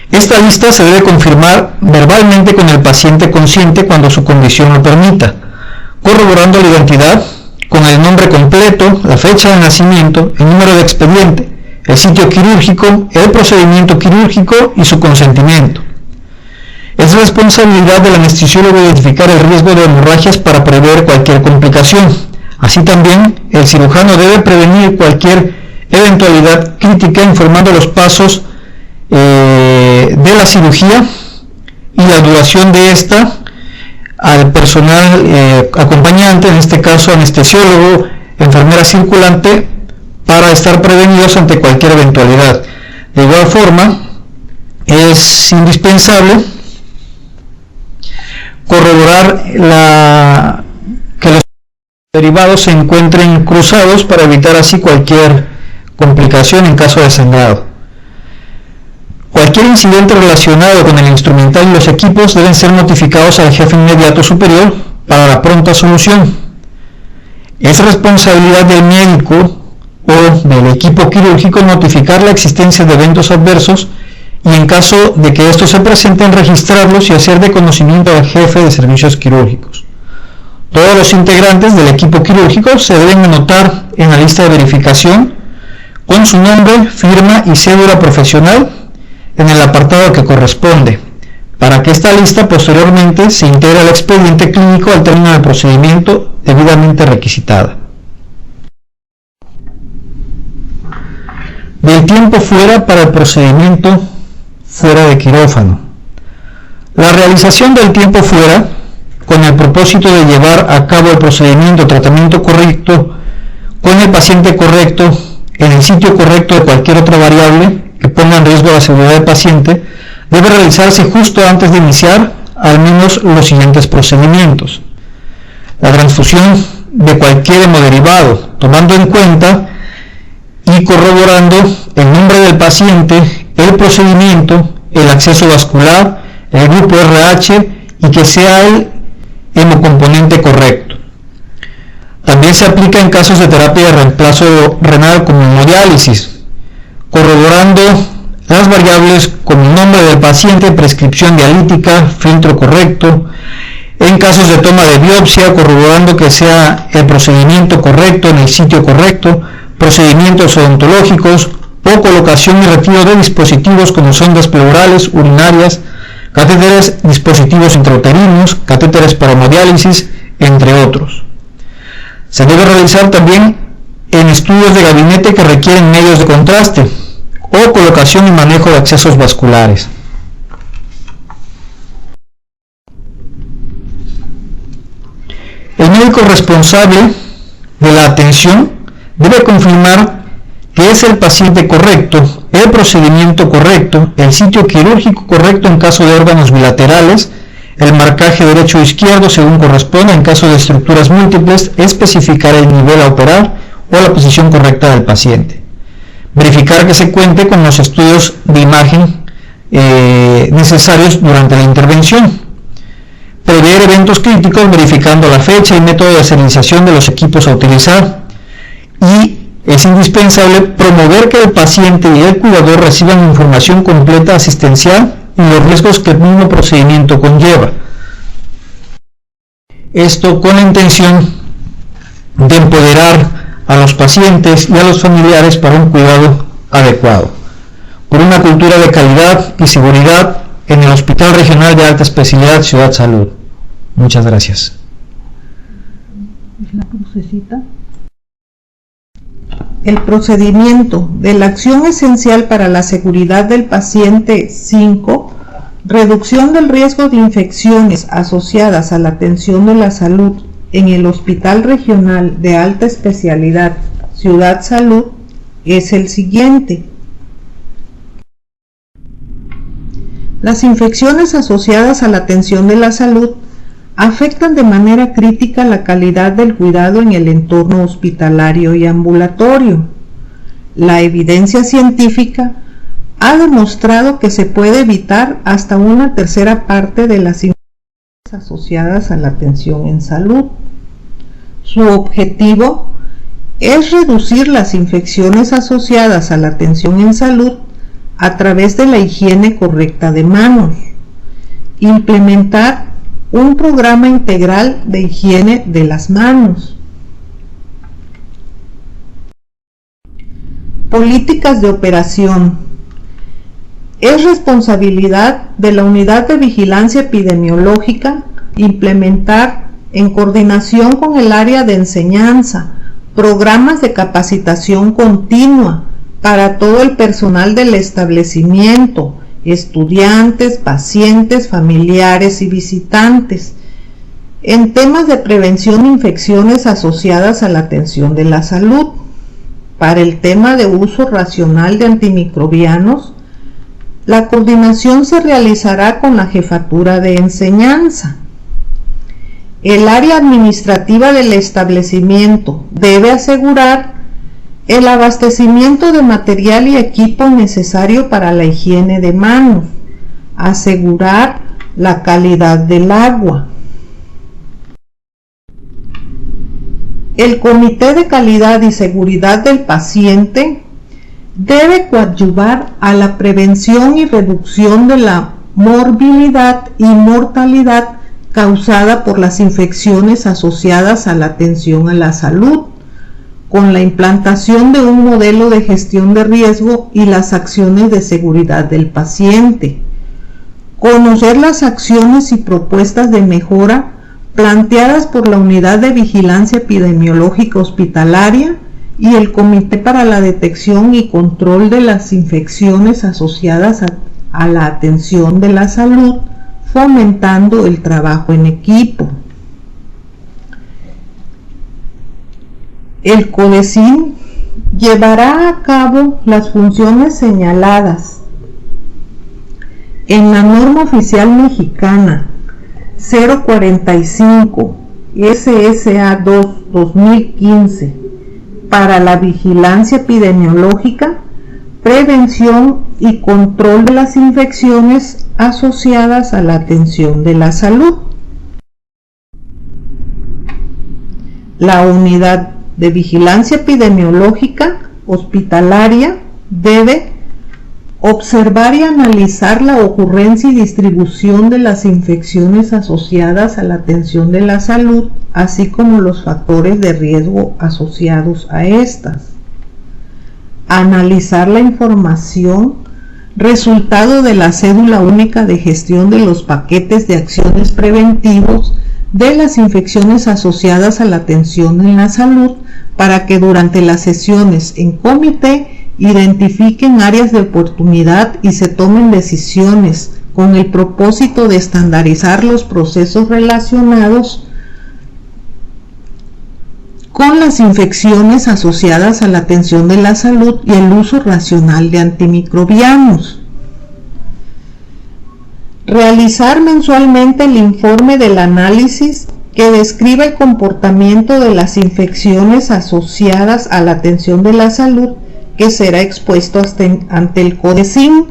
Esta lista se debe confirmar verbalmente con el paciente consciente cuando su condición lo permita, corroborando la identidad con el nombre completo, la fecha de nacimiento, el número de expediente, el sitio quirúrgico, el procedimiento quirúrgico y su consentimiento. Es responsabilidad del anestesiólogo identificar el riesgo de hemorragias para prever cualquier complicación. Así también, el cirujano debe prevenir cualquier eventualidad crítica informando los pasos de la cirugía y la duración de esta al personal acompañante, en este caso anestesiólogo, enfermera circulante, para estar prevenidos ante cualquier eventualidad. De igual forma, es indispensable corroborar que los derivados se encuentren cruzados para evitar así cualquier complicación en caso de sangrado. Cualquier incidente relacionado con el instrumental y los equipos deben ser notificados al jefe inmediato superior para la pronta solución. Es responsabilidad del médico o del equipo quirúrgico notificar la existencia de eventos adversos y, en caso de que estos se presenten, registrarlos y hacer de conocimiento al jefe de servicios quirúrgicos. Todos los integrantes del equipo quirúrgico se deben anotar en la lista de verificación con su nombre, firma y cédula profesional en el apartado que corresponde, para que esta lista posteriormente se integre al expediente clínico al término del procedimiento debidamente requisitada. Del tiempo fuera para el procedimiento fuera de quirófano. La realización del tiempo fuera, con el propósito de llevar a cabo el procedimiento o tratamiento correcto, con el paciente correcto, en el sitio correcto de cualquier otra variable que ponga en riesgo la seguridad del paciente, debe realizarse justo antes de iniciar al menos los siguientes procedimientos: la transfusión de cualquier hemoderivado, tomando en cuenta y corroborando el nombre del paciente, el procedimiento, el acceso vascular, el grupo RH y que sea el hemocomponente correcto. También se aplica en casos de terapia de reemplazo renal como hemodiálisis, corroborando las variables como el nombre del paciente, prescripción dialítica, filtro correcto. En casos de toma de biopsia, corroborando que sea el procedimiento correcto en el sitio correcto, procedimientos odontológicos o colocación y retiro de dispositivos como sondas pleurales, urinarias, catéteres, dispositivos intrauterinos, catéteres para hemodiálisis, entre otros. Se debe realizar también en estudios de gabinete que requieren medios de contraste o colocación y manejo de accesos vasculares. El médico responsable de la atención debe confirmar que es el paciente correcto, el procedimiento correcto, el sitio quirúrgico correcto en caso de órganos bilaterales, el marcaje derecho o izquierdo según corresponda. En caso de estructuras múltiples, especificar el nivel a operar o la posición correcta del paciente. Verificar que se cuente con los estudios de imagen necesarios durante la intervención. Prever eventos críticos verificando la fecha y método de serialización de los equipos a utilizar. Y es indispensable promover que el paciente y el cuidador reciban información completa asistencial y los riesgos que el mismo procedimiento conlleva. Esto con la intención de empoderar a los pacientes y a los familiares para un cuidado adecuado, por una cultura de calidad y seguridad en el Hospital Regional de Alta Especialidad Ciudad Salud. Muchas gracias. El procedimiento de la acción esencial para la seguridad del paciente 5, reducción del riesgo de infecciones asociadas a la atención de la salud en el Hospital Regional de Alta Especialidad Ciudad Salud, es el siguiente. Las infecciones asociadas a la atención de la salud afectan de manera crítica la calidad del cuidado en el entorno hospitalario y ambulatorio. La evidencia científica ha demostrado que se puede evitar hasta una tercera parte de las infecciones asociadas a la atención en salud. Su objetivo es reducir las infecciones asociadas a la atención en salud a través de la higiene correcta de manos, implementar un programa integral de higiene de las manos, políticas de operación. Es responsabilidad de la Unidad de Vigilancia Epidemiológica implementar, en coordinación con el área de enseñanza, programas de capacitación continua para todo el personal del establecimiento, estudiantes, pacientes, familiares y visitantes, en temas de prevención de infecciones asociadas a la atención de la salud. Para el tema de uso racional de antimicrobianos, la coordinación se realizará con la jefatura de enseñanza. El área administrativa del establecimiento debe asegurar el abastecimiento de material y equipo necesario para la higiene de manos, asegurar la calidad del agua. El Comité de Calidad y Seguridad del Paciente debe coadyuvar a la prevención y reducción de la morbilidad y mortalidad causada por las infecciones asociadas a la atención a la salud, con la implantación de un modelo de gestión de riesgo y las acciones de seguridad del paciente. Conocer las acciones y propuestas de mejora planteadas por la Unidad de Vigilancia Epidemiológica Hospitalaria y el Comité para la Detección y Control de las Infecciones asociadas a la atención de la salud, fomentando el trabajo en equipo. El CODECIN llevará a cabo las funciones señaladas en la norma oficial mexicana 045 SSA 2-2015 para la vigilancia epidemiológica, prevención y control de las infecciones asociadas a la atención de la salud. La unidad de vigilancia epidemiológica hospitalaria debe observar y analizar la ocurrencia y distribución de las infecciones asociadas a la atención de la salud, así como los factores de riesgo asociados a estas. Analizar la información resultado de la cédula única de gestión de los paquetes de acciones preventivos de las infecciones asociadas a la atención en la salud, para que durante las sesiones en comité identifiquen áreas de oportunidad y se tomen decisiones con el propósito de estandarizar los procesos relacionados con las infecciones asociadas a la atención de la salud y el uso racional de antimicrobianos. Realizar mensualmente el informe del análisis que describe el comportamiento de las infecciones asociadas a la atención de la salud, que será expuesto ante el CODECIN.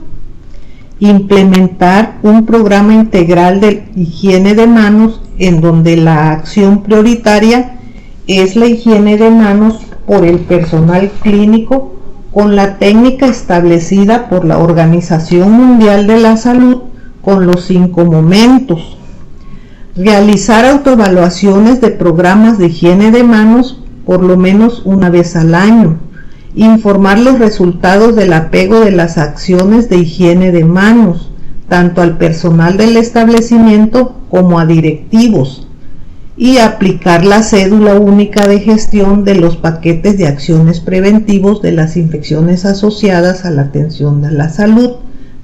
Implementar un programa integral de higiene de manos en donde la acción prioritaria es la higiene de manos por el personal clínico con la técnica establecida por la Organización Mundial de la Salud con los 5 momentos. Realizar autoevaluaciones de programas de higiene de manos por lo menos una vez al año. Informar los resultados del apego de las acciones de higiene de manos, tanto al personal del establecimiento como a directivos. y aplicar la cédula única de gestión de los paquetes de acciones preventivos de las infecciones asociadas a la atención de la salud,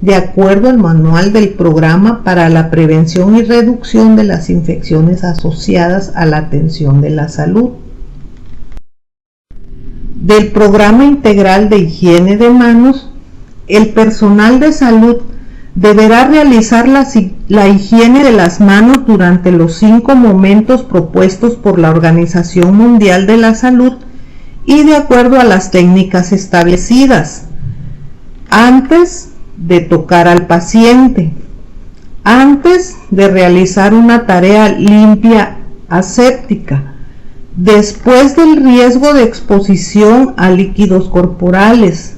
de acuerdo al manual del Programa para la Prevención y Reducción de las Infecciones Asociadas a la Atención de la Salud. Del Programa Integral de Higiene de Manos, el personal de salud deberá realizar la higiene de las manos durante los 5 momentos propuestos por la Organización Mundial de la Salud y de acuerdo a las técnicas establecidas: antes de tocar al paciente, antes de realizar una tarea limpia aséptica, después del riesgo de exposición a líquidos corporales,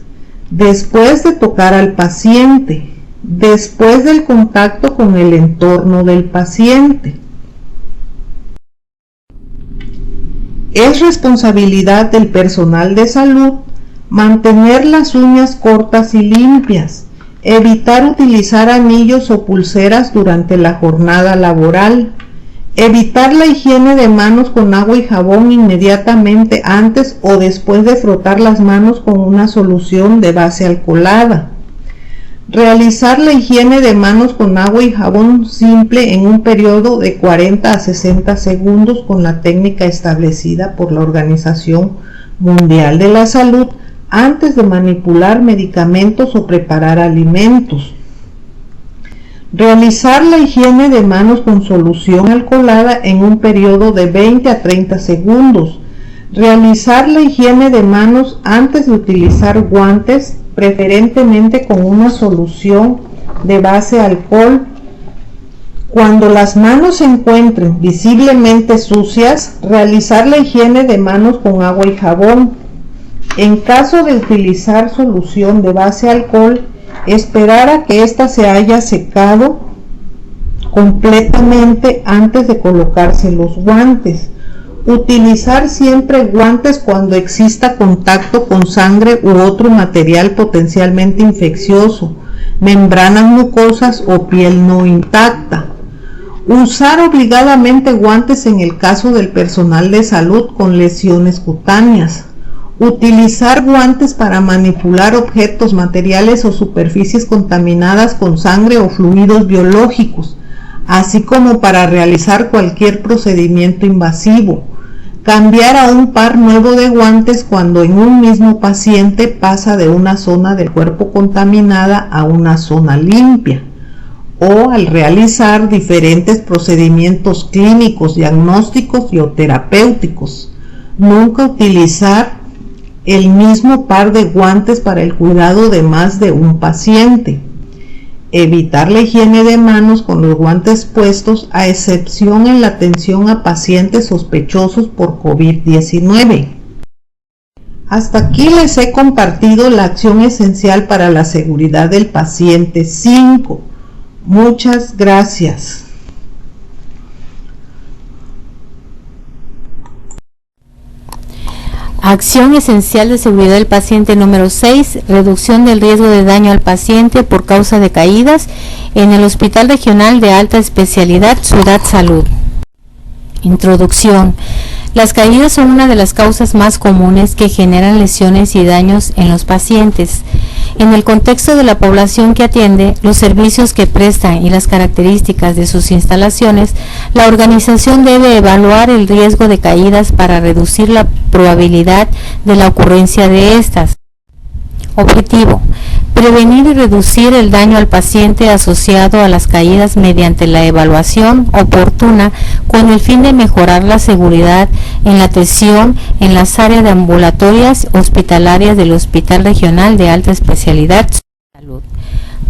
después de tocar al paciente, después del contacto con el entorno del paciente. Es responsabilidad del personal de salud mantener las uñas cortas y limpias, evitar utilizar anillos o pulseras durante la jornada laboral, evitar la higiene de manos con agua y jabón inmediatamente antes o después de frotar las manos con una solución de base alcoholada, realizar la higiene de manos con agua y jabón simple en un periodo de 40 a 60 segundos con la técnica establecida por la Organización Mundial de la Salud antes de manipular medicamentos o preparar alimentos. Realizar la higiene de manos con solución alcoholada en un periodo de 20 a 30 segundos. Realizar la higiene de manos antes de utilizar guantes, preferentemente con una solución de base alcohol. Cuando las manos se encuentren visiblemente sucias, realizar la higiene de manos con agua y jabón. En caso de utilizar solución de base alcohol, esperar a que ésta se haya secado completamente antes de colocarse los guantes. Utilizar siempre guantes cuando exista contacto con sangre u otro material potencialmente infeccioso, membranas mucosas o piel no intacta. Usar obligadamente guantes en el caso del personal de salud con lesiones cutáneas. Utilizar guantes para manipular objetos, materiales o superficies contaminadas con sangre o fluidos biológicos, así como para realizar cualquier procedimiento invasivo. Cambiar a un par nuevo de guantes cuando en un mismo paciente pasa de una zona del cuerpo contaminada a una zona limpia, o al realizar diferentes procedimientos clínicos, diagnósticos y o terapéuticos. Nunca utilizar el mismo par de guantes para el cuidado de más de un paciente. Evitar la higiene de manos con los guantes puestos, a excepción en la atención a pacientes sospechosos por COVID-19. Hasta aquí les he compartido la acción esencial para la seguridad del paciente 5. Muchas gracias. Acción esencial de seguridad del paciente número 6, reducción del riesgo de daño al paciente por causa de caídas en el Hospital Regional de Alta Especialidad Ciudad Salud. Introducción. Las caídas son una de las causas más comunes que generan lesiones y daños en los pacientes. En el contexto de la población que atiende, los servicios que prestan y las características de sus instalaciones, la organización debe evaluar el riesgo de caídas para reducir la probabilidad de la ocurrencia de estas. Objetivo: prevenir y reducir el daño al paciente asociado a las caídas mediante la evaluación oportuna con el fin de mejorar la seguridad en la atención en las áreas de ambulatorias hospitalarias del Hospital Regional de Alta Especialidad Salud.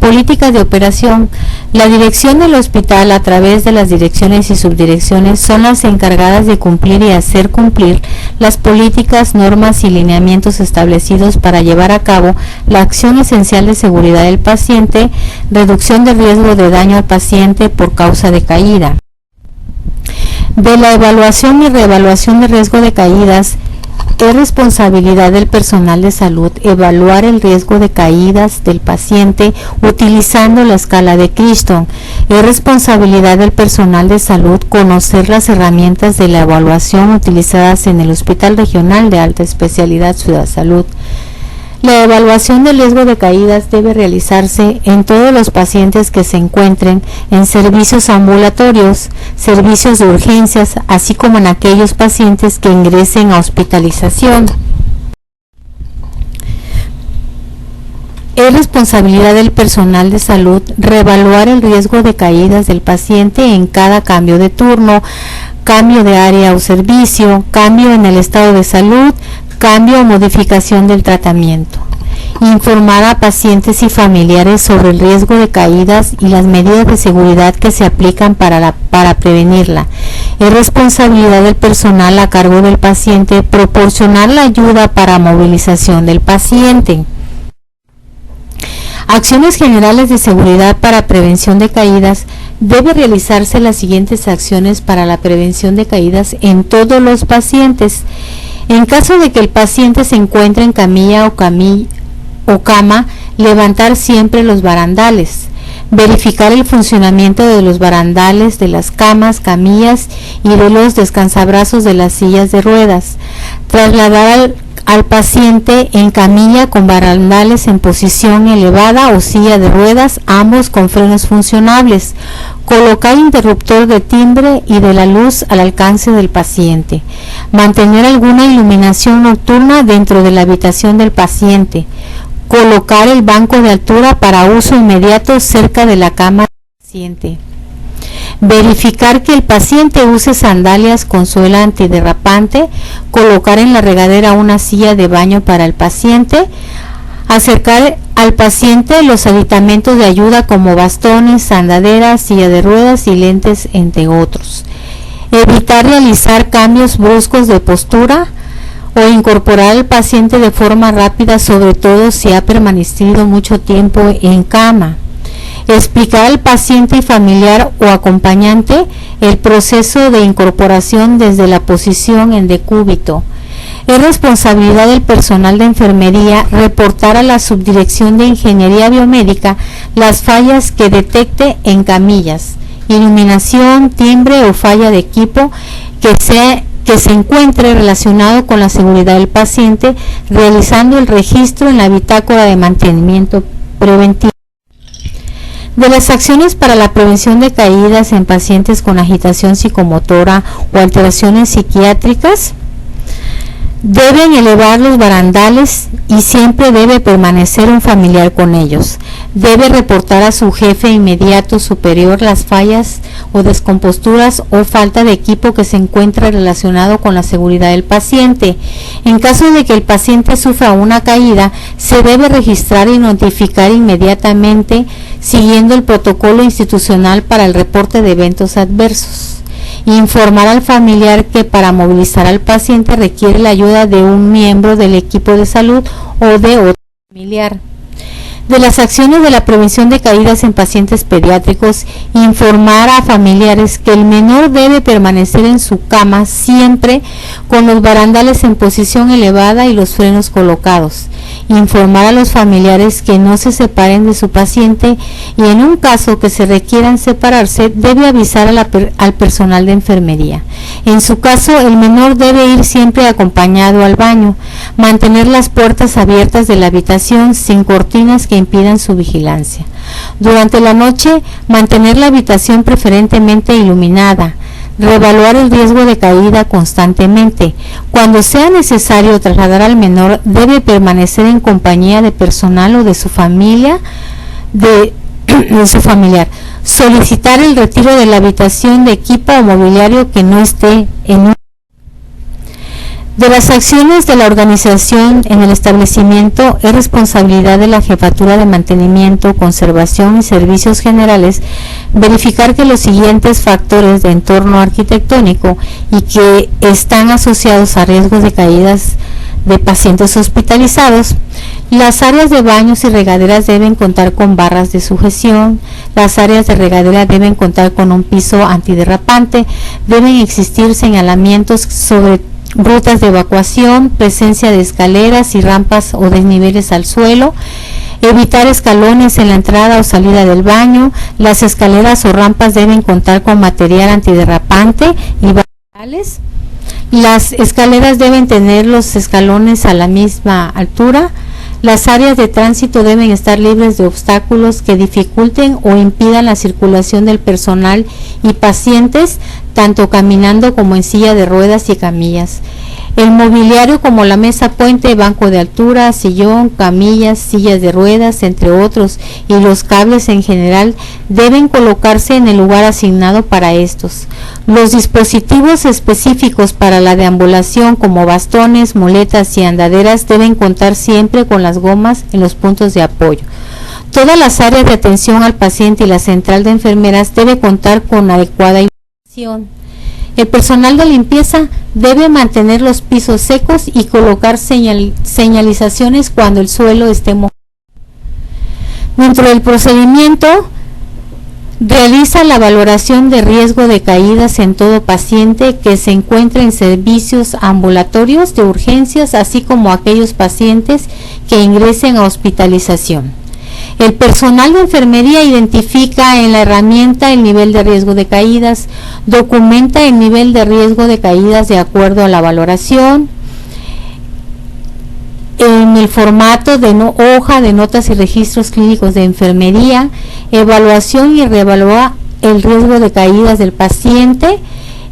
Políticas de operación. La dirección del hospital, a través de las direcciones y subdirecciones, son las encargadas de cumplir y hacer cumplir las políticas, normas y lineamientos establecidos para llevar a cabo la acción esencial de seguridad del paciente, reducción del riesgo de daño al paciente por causa de caída. De la evaluación y reevaluación de riesgo de caídas es responsabilidad del personal de salud evaluar el riesgo de caídas del paciente utilizando la escala de Crichton. Es responsabilidad del personal de salud conocer las herramientas de la evaluación utilizadas en el Hospital Regional de Alta Especialidad Ciudad Salud. La evaluación del riesgo de caídas debe realizarse en todos los pacientes que se encuentren en servicios ambulatorios, servicios de urgencias, así como en aquellos pacientes que ingresen a hospitalización. Es responsabilidad del personal de salud reevaluar el riesgo de caídas del paciente en cada cambio de turno, cambio de área o servicio, cambio en el estado de salud, cambio o modificación del tratamiento. Informar a pacientes y familiares sobre el riesgo de caídas y las medidas de seguridad que se aplican para prevenirla. Es responsabilidad del personal a cargo del paciente proporcionar la ayuda para movilización del paciente. Acciones generales de seguridad para prevención de caídas. Debe realizarse las siguientes acciones para la prevención de caídas en todos los pacientes. En caso de que el paciente se encuentre en camilla o cama, levantar siempre los barandales, verificar el funcionamiento de los barandales de las camas, camillas y de los descansabrazos de las sillas de ruedas, trasladar al paciente en camilla con barandales en posición elevada o silla de ruedas, ambos con frenos funcionables, colocar interruptor de timbre y de la luz al alcance del paciente, mantener alguna iluminación nocturna dentro de la habitación del paciente, colocar el banco de altura para uso inmediato cerca de la cama del paciente, verificar que el paciente use sandalias con suela antiderrapante, colocar en la regadera una silla de baño para el paciente, acercar al paciente los aditamentos de ayuda como bastones, andaderas, silla de ruedas y lentes, entre otros. Evitar realizar cambios bruscos de postura o incorporar al paciente de forma rápida, sobre todo si ha permanecido mucho tiempo en cama. Explicar al paciente y familiar o acompañante el proceso de incorporación desde la posición en decúbito. Es responsabilidad del personal de enfermería reportar a la Subdirección de Ingeniería Biomédica las fallas que detecte en camillas, iluminación, timbre o falla de equipo que se encuentre relacionado con la seguridad del paciente, realizando el registro en la bitácora de mantenimiento preventivo. De las acciones para la prevención de caídas en pacientes con agitación psicomotora o alteraciones psiquiátricas, deben elevar los barandales y siempre debe permanecer un familiar con ellos. Debe reportar a su jefe inmediato superior las fallas o descomposturas o falta de equipo que se encuentra relacionado con la seguridad del paciente. En caso de que el paciente sufra una caída, se debe registrar y notificar inmediatamente siguiendo el protocolo institucional para el reporte de eventos adversos. Informar al familiar que para movilizar al paciente requiere la ayuda de un miembro del equipo de salud o de otro familiar. De las acciones de la prevención de caídas en pacientes pediátricos, informar a familiares que el menor debe permanecer en su cama siempre con los barandales en posición elevada y los frenos colocados. Informar a los familiares que no se separen de su paciente y en un caso que se requieran separarse, debe avisar al personal de enfermería. En su caso, el menor debe ir siempre acompañado al baño, mantener las puertas abiertas de la habitación sin cortinas que impidan su vigilancia. Durante la noche, mantener la habitación preferentemente iluminada. Reevaluar el riesgo de caída constantemente. Cuando sea necesario trasladar al menor, debe permanecer en compañía de personal o de su familia, de su familiar. Solicitar el retiro de la habitación de equipo o mobiliario que no esté en un. De las acciones de la organización en el establecimiento, es responsabilidad de la Jefatura de Mantenimiento, Conservación y Servicios Generales verificar que los siguientes factores de entorno arquitectónico y que están asociados a riesgos de caídas de pacientes hospitalizados. Las áreas de baños y regaderas deben contar con barras de sujeción, las áreas de regadera deben contar con un piso antiderrapante, deben existir señalamientos rutas de evacuación, presencia de escaleras y rampas o desniveles al suelo, evitar escalones en la entrada o salida del baño. Las escaleras o rampas deben contar con material antiderrapante y variables. Las escaleras deben tener los escalones a la misma altura. Las áreas de tránsito deben estar libres de obstáculos que dificulten o impidan la circulación del personal y pacientes, tanto caminando como en silla de ruedas y camillas. El mobiliario como la mesa puente, banco de altura, sillón, camillas, sillas de ruedas, entre otros, y los cables en general deben colocarse en el lugar asignado para estos. Los dispositivos específicos para la deambulación como bastones, muletas y andaderas deben contar siempre con las gomas en los puntos de apoyo. Todas las áreas de atención al paciente y la central de enfermeras debe contar con adecuada iluminación. El personal de limpieza debe mantener los pisos secos y colocar señalizaciones cuando el suelo esté mojado. Dentro del procedimiento, realiza la valoración de riesgo de caídas en todo paciente que se encuentre en servicios ambulatorios de urgencias, así como aquellos pacientes que ingresen a hospitalización. El personal de enfermería identifica en la herramienta el nivel de riesgo de caídas, documenta el nivel de riesgo de caídas de acuerdo a la valoración, en el formato de hoja de notas y registros clínicos de enfermería, evaluación y reevalúa el riesgo de caídas del paciente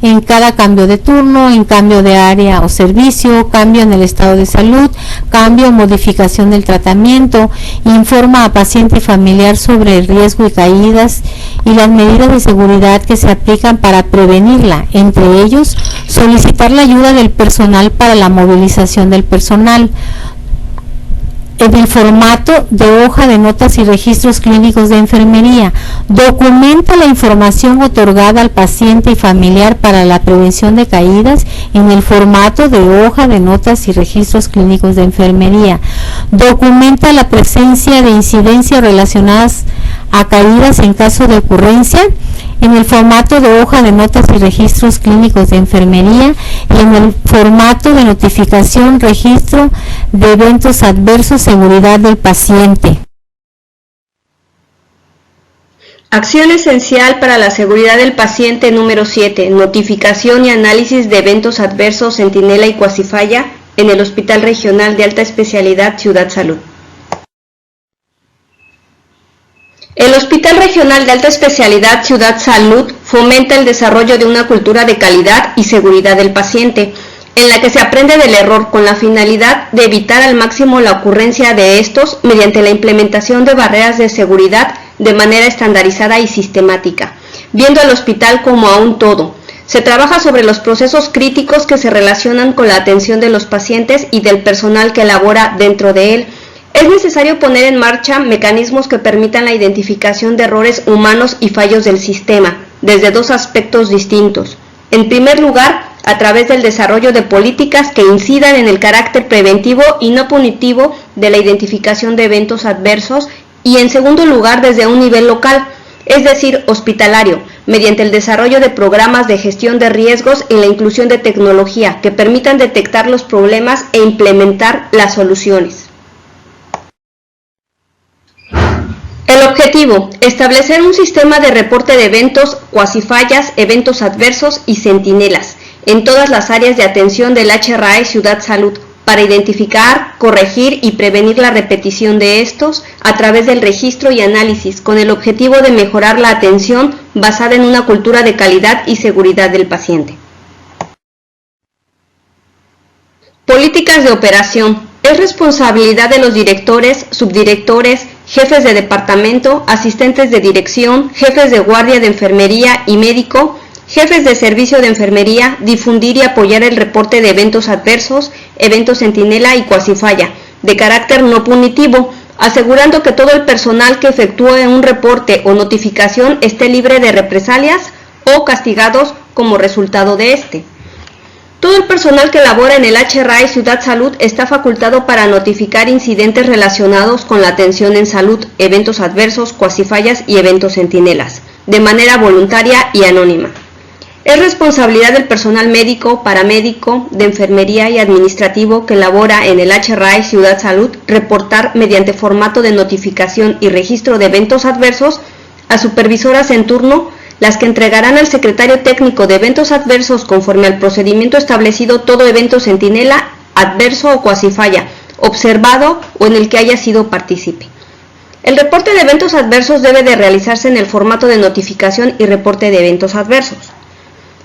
en cada cambio de turno, en cambio de área o servicio, cambio en el estado de salud, cambio o modificación del tratamiento, informa a paciente y familiar sobre el riesgo y caídas y las medidas de seguridad que se aplican para prevenirla, entre ellos solicitar la ayuda del personal para la movilización del personal. En el formato de hoja de notas y registros clínicos de enfermería, documenta la información otorgada al paciente y familiar para la prevención de caídas en el formato de hoja de notas y registros clínicos de enfermería. Documenta la presencia de incidencias relacionadas a caídas en caso de ocurrencia en el formato de hoja de notas y registros clínicos de enfermería y en el formato de notificación, registro de eventos adversos, seguridad del paciente. Acción esencial para la seguridad del paciente número 7, notificación y análisis de eventos adversos Centinela y Cuasifaya en el Hospital Regional de Alta Especialidad Ciudad Salud. El Hospital Regional de Alta Especialidad Ciudad Salud fomenta el desarrollo de una cultura de calidad y seguridad del paciente, en la que se aprende del error con la finalidad de evitar al máximo la ocurrencia de estos mediante la implementación de barreras de seguridad de manera estandarizada y sistemática, viendo al hospital como a un todo. Se trabaja sobre los procesos críticos que se relacionan con la atención de los pacientes y del personal que labora dentro de él. Es necesario poner en marcha mecanismos que permitan la identificación de errores humanos y fallos del sistema, desde dos aspectos distintos. En primer lugar, a través del desarrollo de políticas que incidan en el carácter preventivo y no punitivo de la identificación de eventos adversos, y en segundo lugar, desde un nivel local, es decir, hospitalario, mediante el desarrollo de programas de gestión de riesgos y la inclusión de tecnología que permitan detectar los problemas e implementar las soluciones. El objetivo, establecer un sistema de reporte de eventos, cuasifallas, eventos adversos y centinelas en todas las áreas de atención del HRAE Ciudad Salud para identificar, corregir y prevenir la repetición de estos a través del registro y análisis con el objetivo de mejorar la atención basada en una cultura de calidad y seguridad del paciente. Políticas de operación. Es responsabilidad de los directores, subdirectores, jefes de departamento, asistentes de dirección, jefes de guardia de enfermería y médico, jefes de servicio de enfermería, difundir y apoyar el reporte de eventos adversos, eventos centinela y cuasifalla, de carácter no punitivo, asegurando que todo el personal que efectúe un reporte o notificación esté libre de represalias o castigados como resultado de este. Todo el personal que labora en el HRAE Ciudad Salud está facultado para notificar incidentes relacionados con la atención en salud, eventos adversos, cuasifallas y eventos centinelas, de manera voluntaria y anónima. Es responsabilidad del personal médico, paramédico, de enfermería y administrativo que labora en el HRAE Ciudad Salud reportar mediante formato de notificación y registro de eventos adversos a supervisoras en turno, las que entregarán al secretario técnico de eventos adversos conforme al procedimiento establecido todo evento centinela, adverso o cuasi falla, observado o en el que haya sido partícipe. El reporte de eventos adversos debe de realizarse en el formato de notificación y reporte de eventos adversos.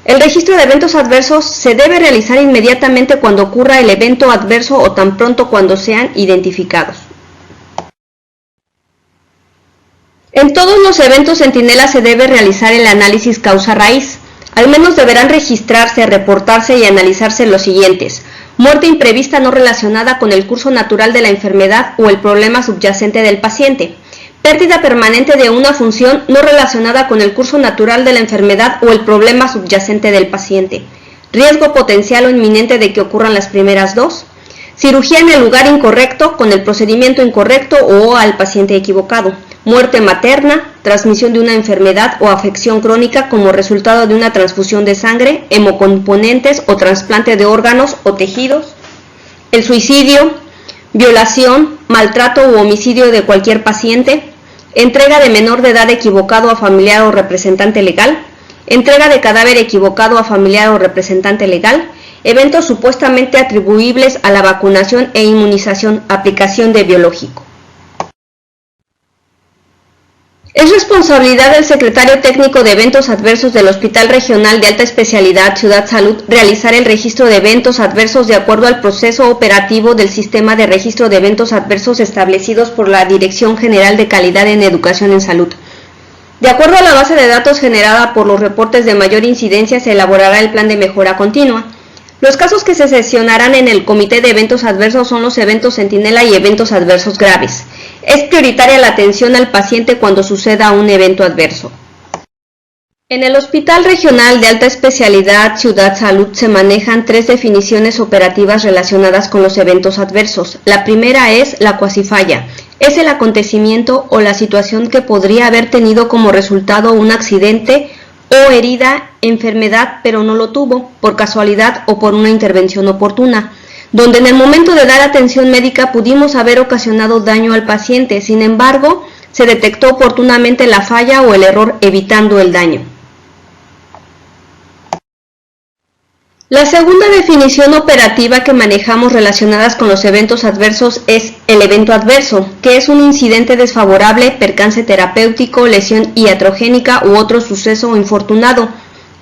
El registro de eventos adversos se debe realizar inmediatamente cuando ocurra el evento adverso o tan pronto cuando sean identificados. En todos los eventos centinela se debe realizar el análisis causa-raíz. Al menos deberán registrarse, reportarse y analizarse los siguientes: muerte imprevista no relacionada con el curso natural de la enfermedad o el problema subyacente del paciente. Pérdida permanente de una función no relacionada con el curso natural de la enfermedad o el problema subyacente del paciente. Riesgo potencial o inminente de que ocurran las primeras dos. Cirugía en el lugar incorrecto, con el procedimiento incorrecto o al paciente equivocado. Muerte materna, transmisión de una enfermedad o afección crónica como resultado de una transfusión de sangre, hemocomponentes o trasplante de órganos o tejidos. El suicidio, violación, maltrato u homicidio de cualquier paciente. Entrega de menor de edad equivocado a familiar o representante legal. Entrega de cadáver equivocado a familiar o representante legal. Eventos supuestamente atribuibles a la vacunación e inmunización, aplicación de biológico. Es responsabilidad del secretario técnico de eventos adversos del Hospital Regional de Alta Especialidad Ciudad Salud realizar el registro de eventos adversos de acuerdo al proceso operativo del sistema de registro de eventos adversos establecidos por la Dirección General de Calidad en Educación en Salud. De acuerdo a la base de datos generada por los reportes de mayor incidencia, se elaborará el plan de mejora continua. Los casos que se sesionarán en el Comité de Eventos Adversos son los eventos centinela y eventos adversos graves. Es prioritaria la atención al paciente cuando suceda un evento adverso. En el Hospital Regional de Alta Especialidad Ciudad Salud se manejan 3 definiciones operativas relacionadas con los eventos adversos. La primera es la cuasi falla. Es el acontecimiento o la situación que podría haber tenido como resultado un accidente o herida, enfermedad, pero no lo tuvo, por casualidad o por una intervención oportuna, donde en el momento de dar atención médica pudimos haber ocasionado daño al paciente, sin embargo, se detectó oportunamente la falla o el error evitando el daño. La segunda definición operativa que manejamos relacionadas con los eventos adversos es el evento adverso, que es un incidente desfavorable, percance terapéutico, lesión iatrogénica u otro suceso infortunado,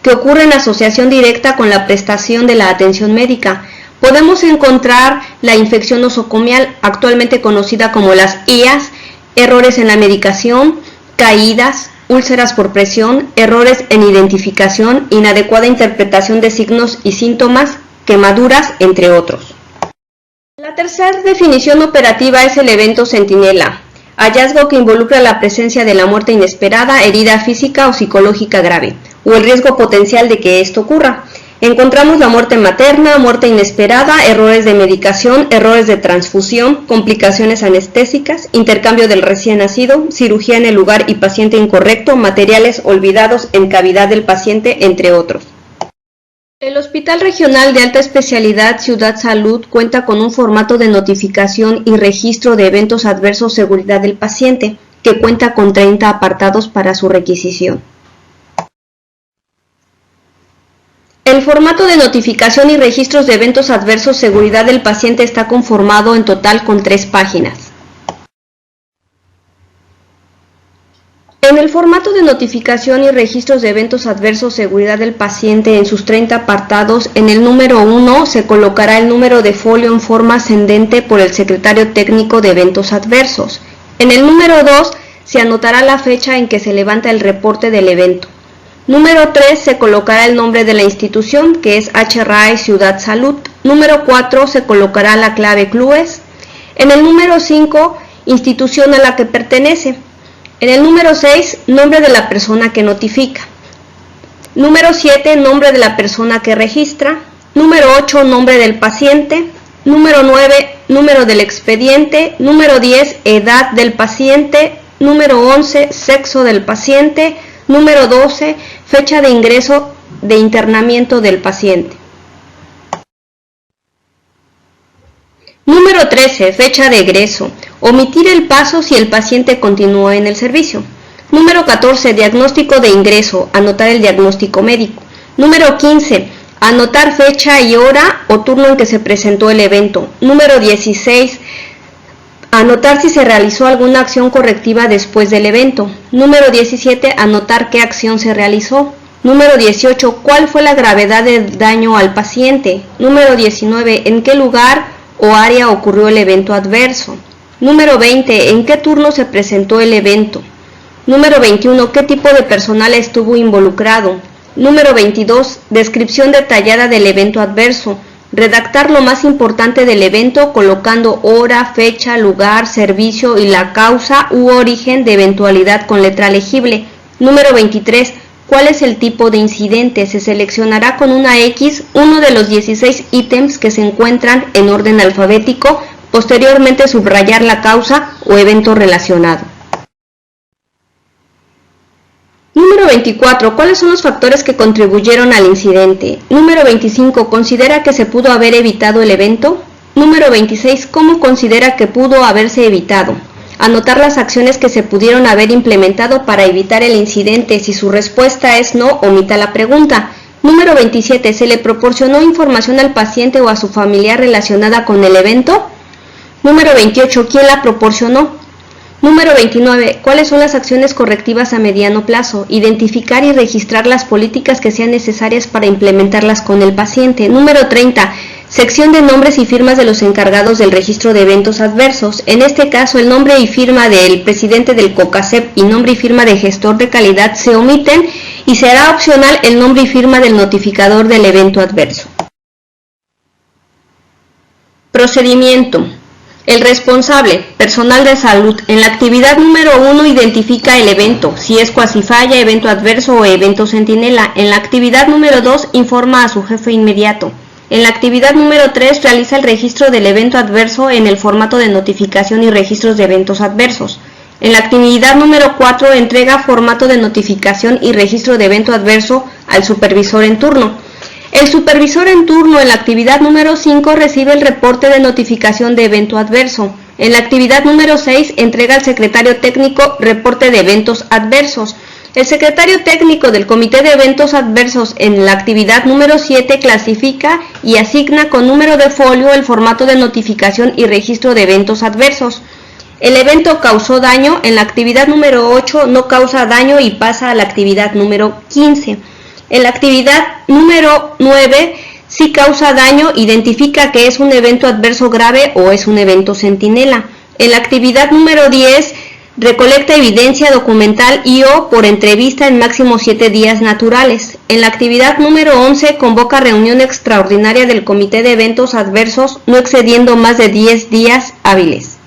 que ocurre en asociación directa con la prestación de la atención médica. Podemos encontrar la infección nosocomial, actualmente conocida como las IAS, errores en la medicación, caídas, úlceras por presión, errores en identificación, inadecuada interpretación de signos y síntomas, quemaduras, entre otros. La tercera definición operativa es el evento centinela, hallazgo que involucra la presencia de la muerte inesperada, herida física o psicológica grave, o el riesgo potencial de que esto ocurra. Encontramos la muerte materna, muerte inesperada, errores de medicación, errores de transfusión, complicaciones anestésicas, intercambio del recién nacido, cirugía en el lugar y paciente incorrecto, materiales olvidados en cavidad del paciente, entre otros. El Hospital Regional de Alta Especialidad Ciudad Salud cuenta con un formato de notificación y registro de eventos adversos seguridad del paciente, que cuenta con 30 apartados para su requisición. El formato de notificación y registros de eventos adversos seguridad del paciente está conformado en total con 3 páginas. En el formato de notificación y registros de eventos adversos seguridad del paciente en sus 30 apartados, en el número 1 se colocará el número de folio en forma ascendente por el secretario técnico de eventos adversos. En el número 2 se anotará la fecha en que se levanta el reporte del evento. Número 3 se colocará el nombre de la institución, que es HRAE Ciudad Salud. Número 4 se colocará la clave CLUES. En el número 5, institución a la que pertenece. En el número 6, nombre de la persona que notifica. Número 7, nombre de la persona que registra. Número 8, nombre del paciente. Número 9, número del expediente. Número 10, edad del paciente. Número 11, sexo del paciente. Número 12, fecha de ingreso de internamiento del paciente. Número 13. Fecha de egreso. Omitir el paso si el paciente continúa en el servicio. Número 14. Diagnóstico de ingreso. Anotar el diagnóstico médico. Número 15. Anotar fecha y hora o turno en que se presentó el evento. Número 16. Anotar si se realizó alguna acción correctiva después del evento. Número 17. Anotar qué acción se realizó. Número 18. ¿Cuál fue la gravedad del daño al paciente? Número 19. ¿En qué lugar o área ocurrió el evento adverso? Número 20. ¿En qué turno se presentó el evento? Número 21. ¿Qué tipo de personal estuvo involucrado? Número 22. Descripción detallada del evento adverso. Redactar lo más importante del evento colocando hora, fecha, lugar, servicio y la causa u origen de eventualidad con letra legible. Número 23. ¿Cuál es el tipo de incidente? Se seleccionará con una X uno de los 16 ítems que se encuentran en orden alfabético, posteriormente subrayar la causa o evento relacionado. Número 24. ¿Cuáles son los factores que contribuyeron al incidente? Número 25. ¿Considera que se pudo haber evitado el evento? Número 26. ¿Cómo considera que pudo haberse evitado? Anotar las acciones que se pudieron haber implementado para evitar el incidente. Si su respuesta es no, omita la pregunta. Número 27. ¿Se le proporcionó información al paciente o a su familiar relacionada con el evento? Número 28. ¿Quién la proporcionó? Número 29. ¿Cuáles son las acciones correctivas a mediano plazo? Identificar y registrar las políticas que sean necesarias para implementarlas con el paciente. Número 30. Sección de nombres y firmas de los encargados del registro de eventos adversos. En este caso, el nombre y firma del presidente del COCACEP y nombre y firma de gestor de calidad se omiten y será opcional el nombre y firma del notificador del evento adverso. Procedimiento. El responsable, personal de salud, en la actividad número 1 identifica el evento, si es cuasifalla, evento adverso o evento centinela. En la actividad número 2 informa a su jefe inmediato. En la actividad número 3 realiza el registro del evento adverso en el formato de notificación y registros de eventos adversos. En la actividad número 4 entrega formato de notificación y registro de evento adverso al supervisor en turno. El supervisor en turno en la actividad número 5 recibe el reporte de notificación de evento adverso. En la actividad número 6 entrega al secretario técnico reporte de eventos adversos. El secretario técnico del Comité de Eventos Adversos en la actividad número 7 clasifica y asigna con número de folio el formato de notificación y registro de eventos adversos. El evento causó daño, en la actividad número 8 no causa daño y pasa a la actividad número 15. En la actividad número 9 si causa daño, identifica que es un evento adverso grave o es un evento centinela. En la actividad número 10 recolecta evidencia documental y o por entrevista en máximo 7 días naturales. En la actividad número 11 convoca reunión extraordinaria del Comité de Eventos Adversos no excediendo más de 10 días hábiles.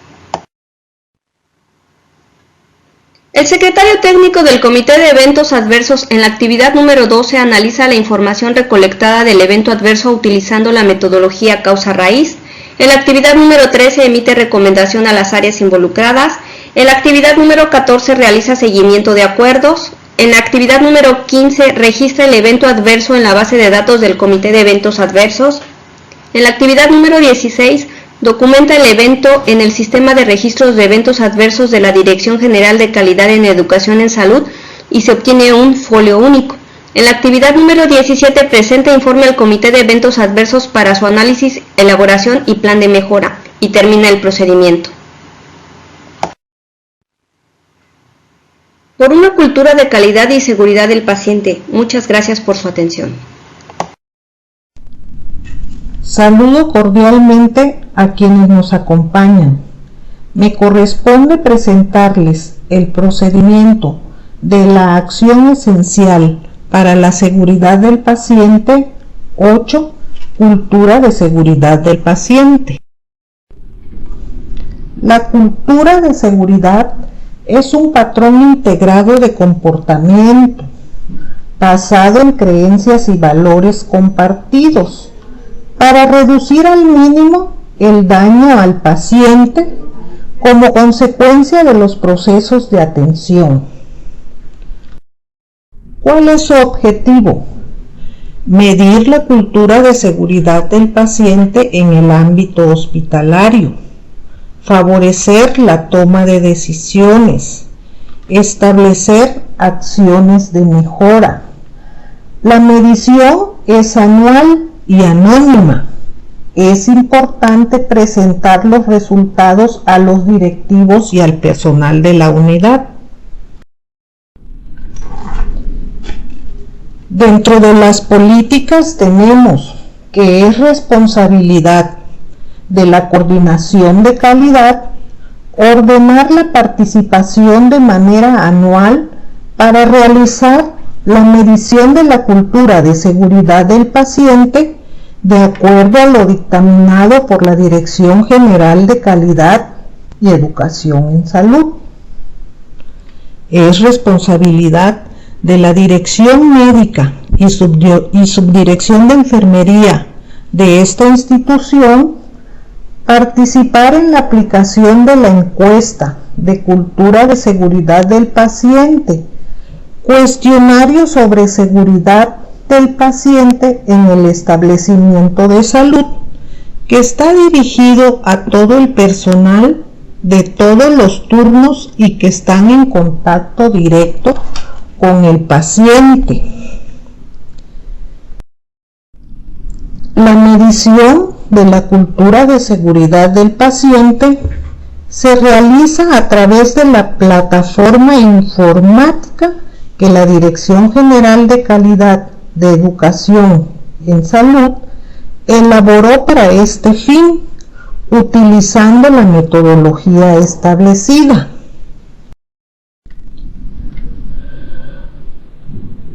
El secretario técnico del Comité de Eventos Adversos en la actividad número 12 analiza la información recolectada del evento adverso utilizando la metodología causa-raíz. En la actividad número 13 emite recomendación a las áreas involucradas. En la actividad número 14 realiza seguimiento de acuerdos. En la actividad número 15 registra el evento adverso en la base de datos del Comité de Eventos Adversos. En la actividad número 16 documenta el evento en el sistema de registros de eventos adversos de la Dirección General de Calidad en Educación en Salud y se obtiene un folio único. En la actividad número 17 presenta informe al Comité de Eventos Adversos para su análisis, elaboración y plan de mejora y termina el procedimiento. Por una cultura de calidad y seguridad del paciente. Muchas gracias por su atención. Saludo cordialmente a quienes nos acompañan. Me corresponde presentarles el procedimiento de la acción esencial para la seguridad del paciente 8. Cultura de seguridad del paciente. La cultura de seguridad es un patrón integrado de comportamiento basado en creencias y valores compartidos para reducir al mínimo el daño al paciente como consecuencia de los procesos de atención. ¿Cuál es su objetivo? Medir la cultura de seguridad del paciente en el ámbito hospitalario. Favorecer la toma de decisiones. Establecer acciones de mejora. La medición es anual y anónima. Es importante presentar los resultados a los directivos y al personal de la unidad. Dentro de las políticas tenemos que es responsabilidad de la coordinación de calidad ordenar la participación de manera anual para realizar la medición de la cultura de seguridad del paciente de acuerdo a lo dictaminado por la Dirección General de Calidad y Educación en Salud. Es responsabilidad de la Dirección Médica y Subdirección de Enfermería de esta institución participar en la aplicación de la encuesta de cultura de seguridad del paciente, cuestionario sobre seguridad del paciente en el establecimiento de salud, que está dirigido a todo el personal de todos los turnos y que están en contacto directo con el paciente. La medición de la cultura de seguridad del paciente se realiza a través de la plataforma informática que la Dirección General de Calidad de Educación en Salud elaboró para este fin, utilizando la metodología establecida.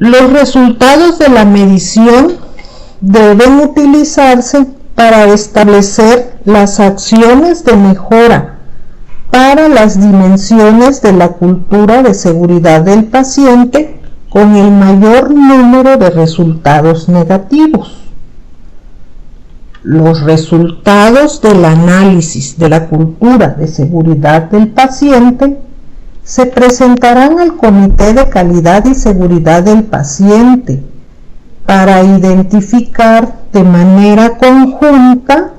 Los resultados de la medición deben utilizarse para establecer las acciones de mejora para las dimensiones de la cultura de seguridad del paciente con el mayor número de resultados negativos. Los resultados del análisis de la cultura de seguridad del paciente se presentarán al Comité de Calidad y Seguridad del Paciente para identificar de manera conjunta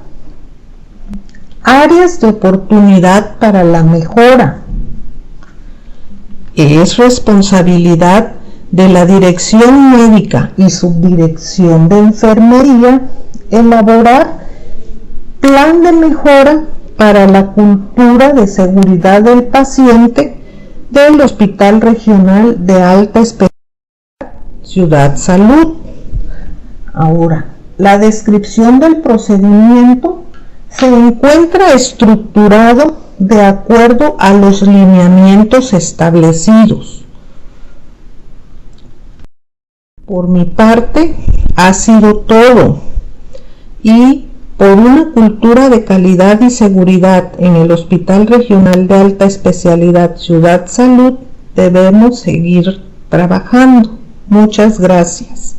áreas de oportunidad para la mejora. Es responsabilidad de la Dirección Médica y Subdirección de Enfermería elaborar plan de mejora para la cultura de seguridad del paciente del Hospital Regional de Alta Especialidad Ciudad Salud. Ahora, la descripción del procedimiento se encuentra estructurado de acuerdo a los lineamientos establecidos. Por mi parte, ha sido todo, y por una cultura de calidad y seguridad en el Hospital Regional de Alta Especialidad Ciudad Salud debemos seguir trabajando. Muchas gracias.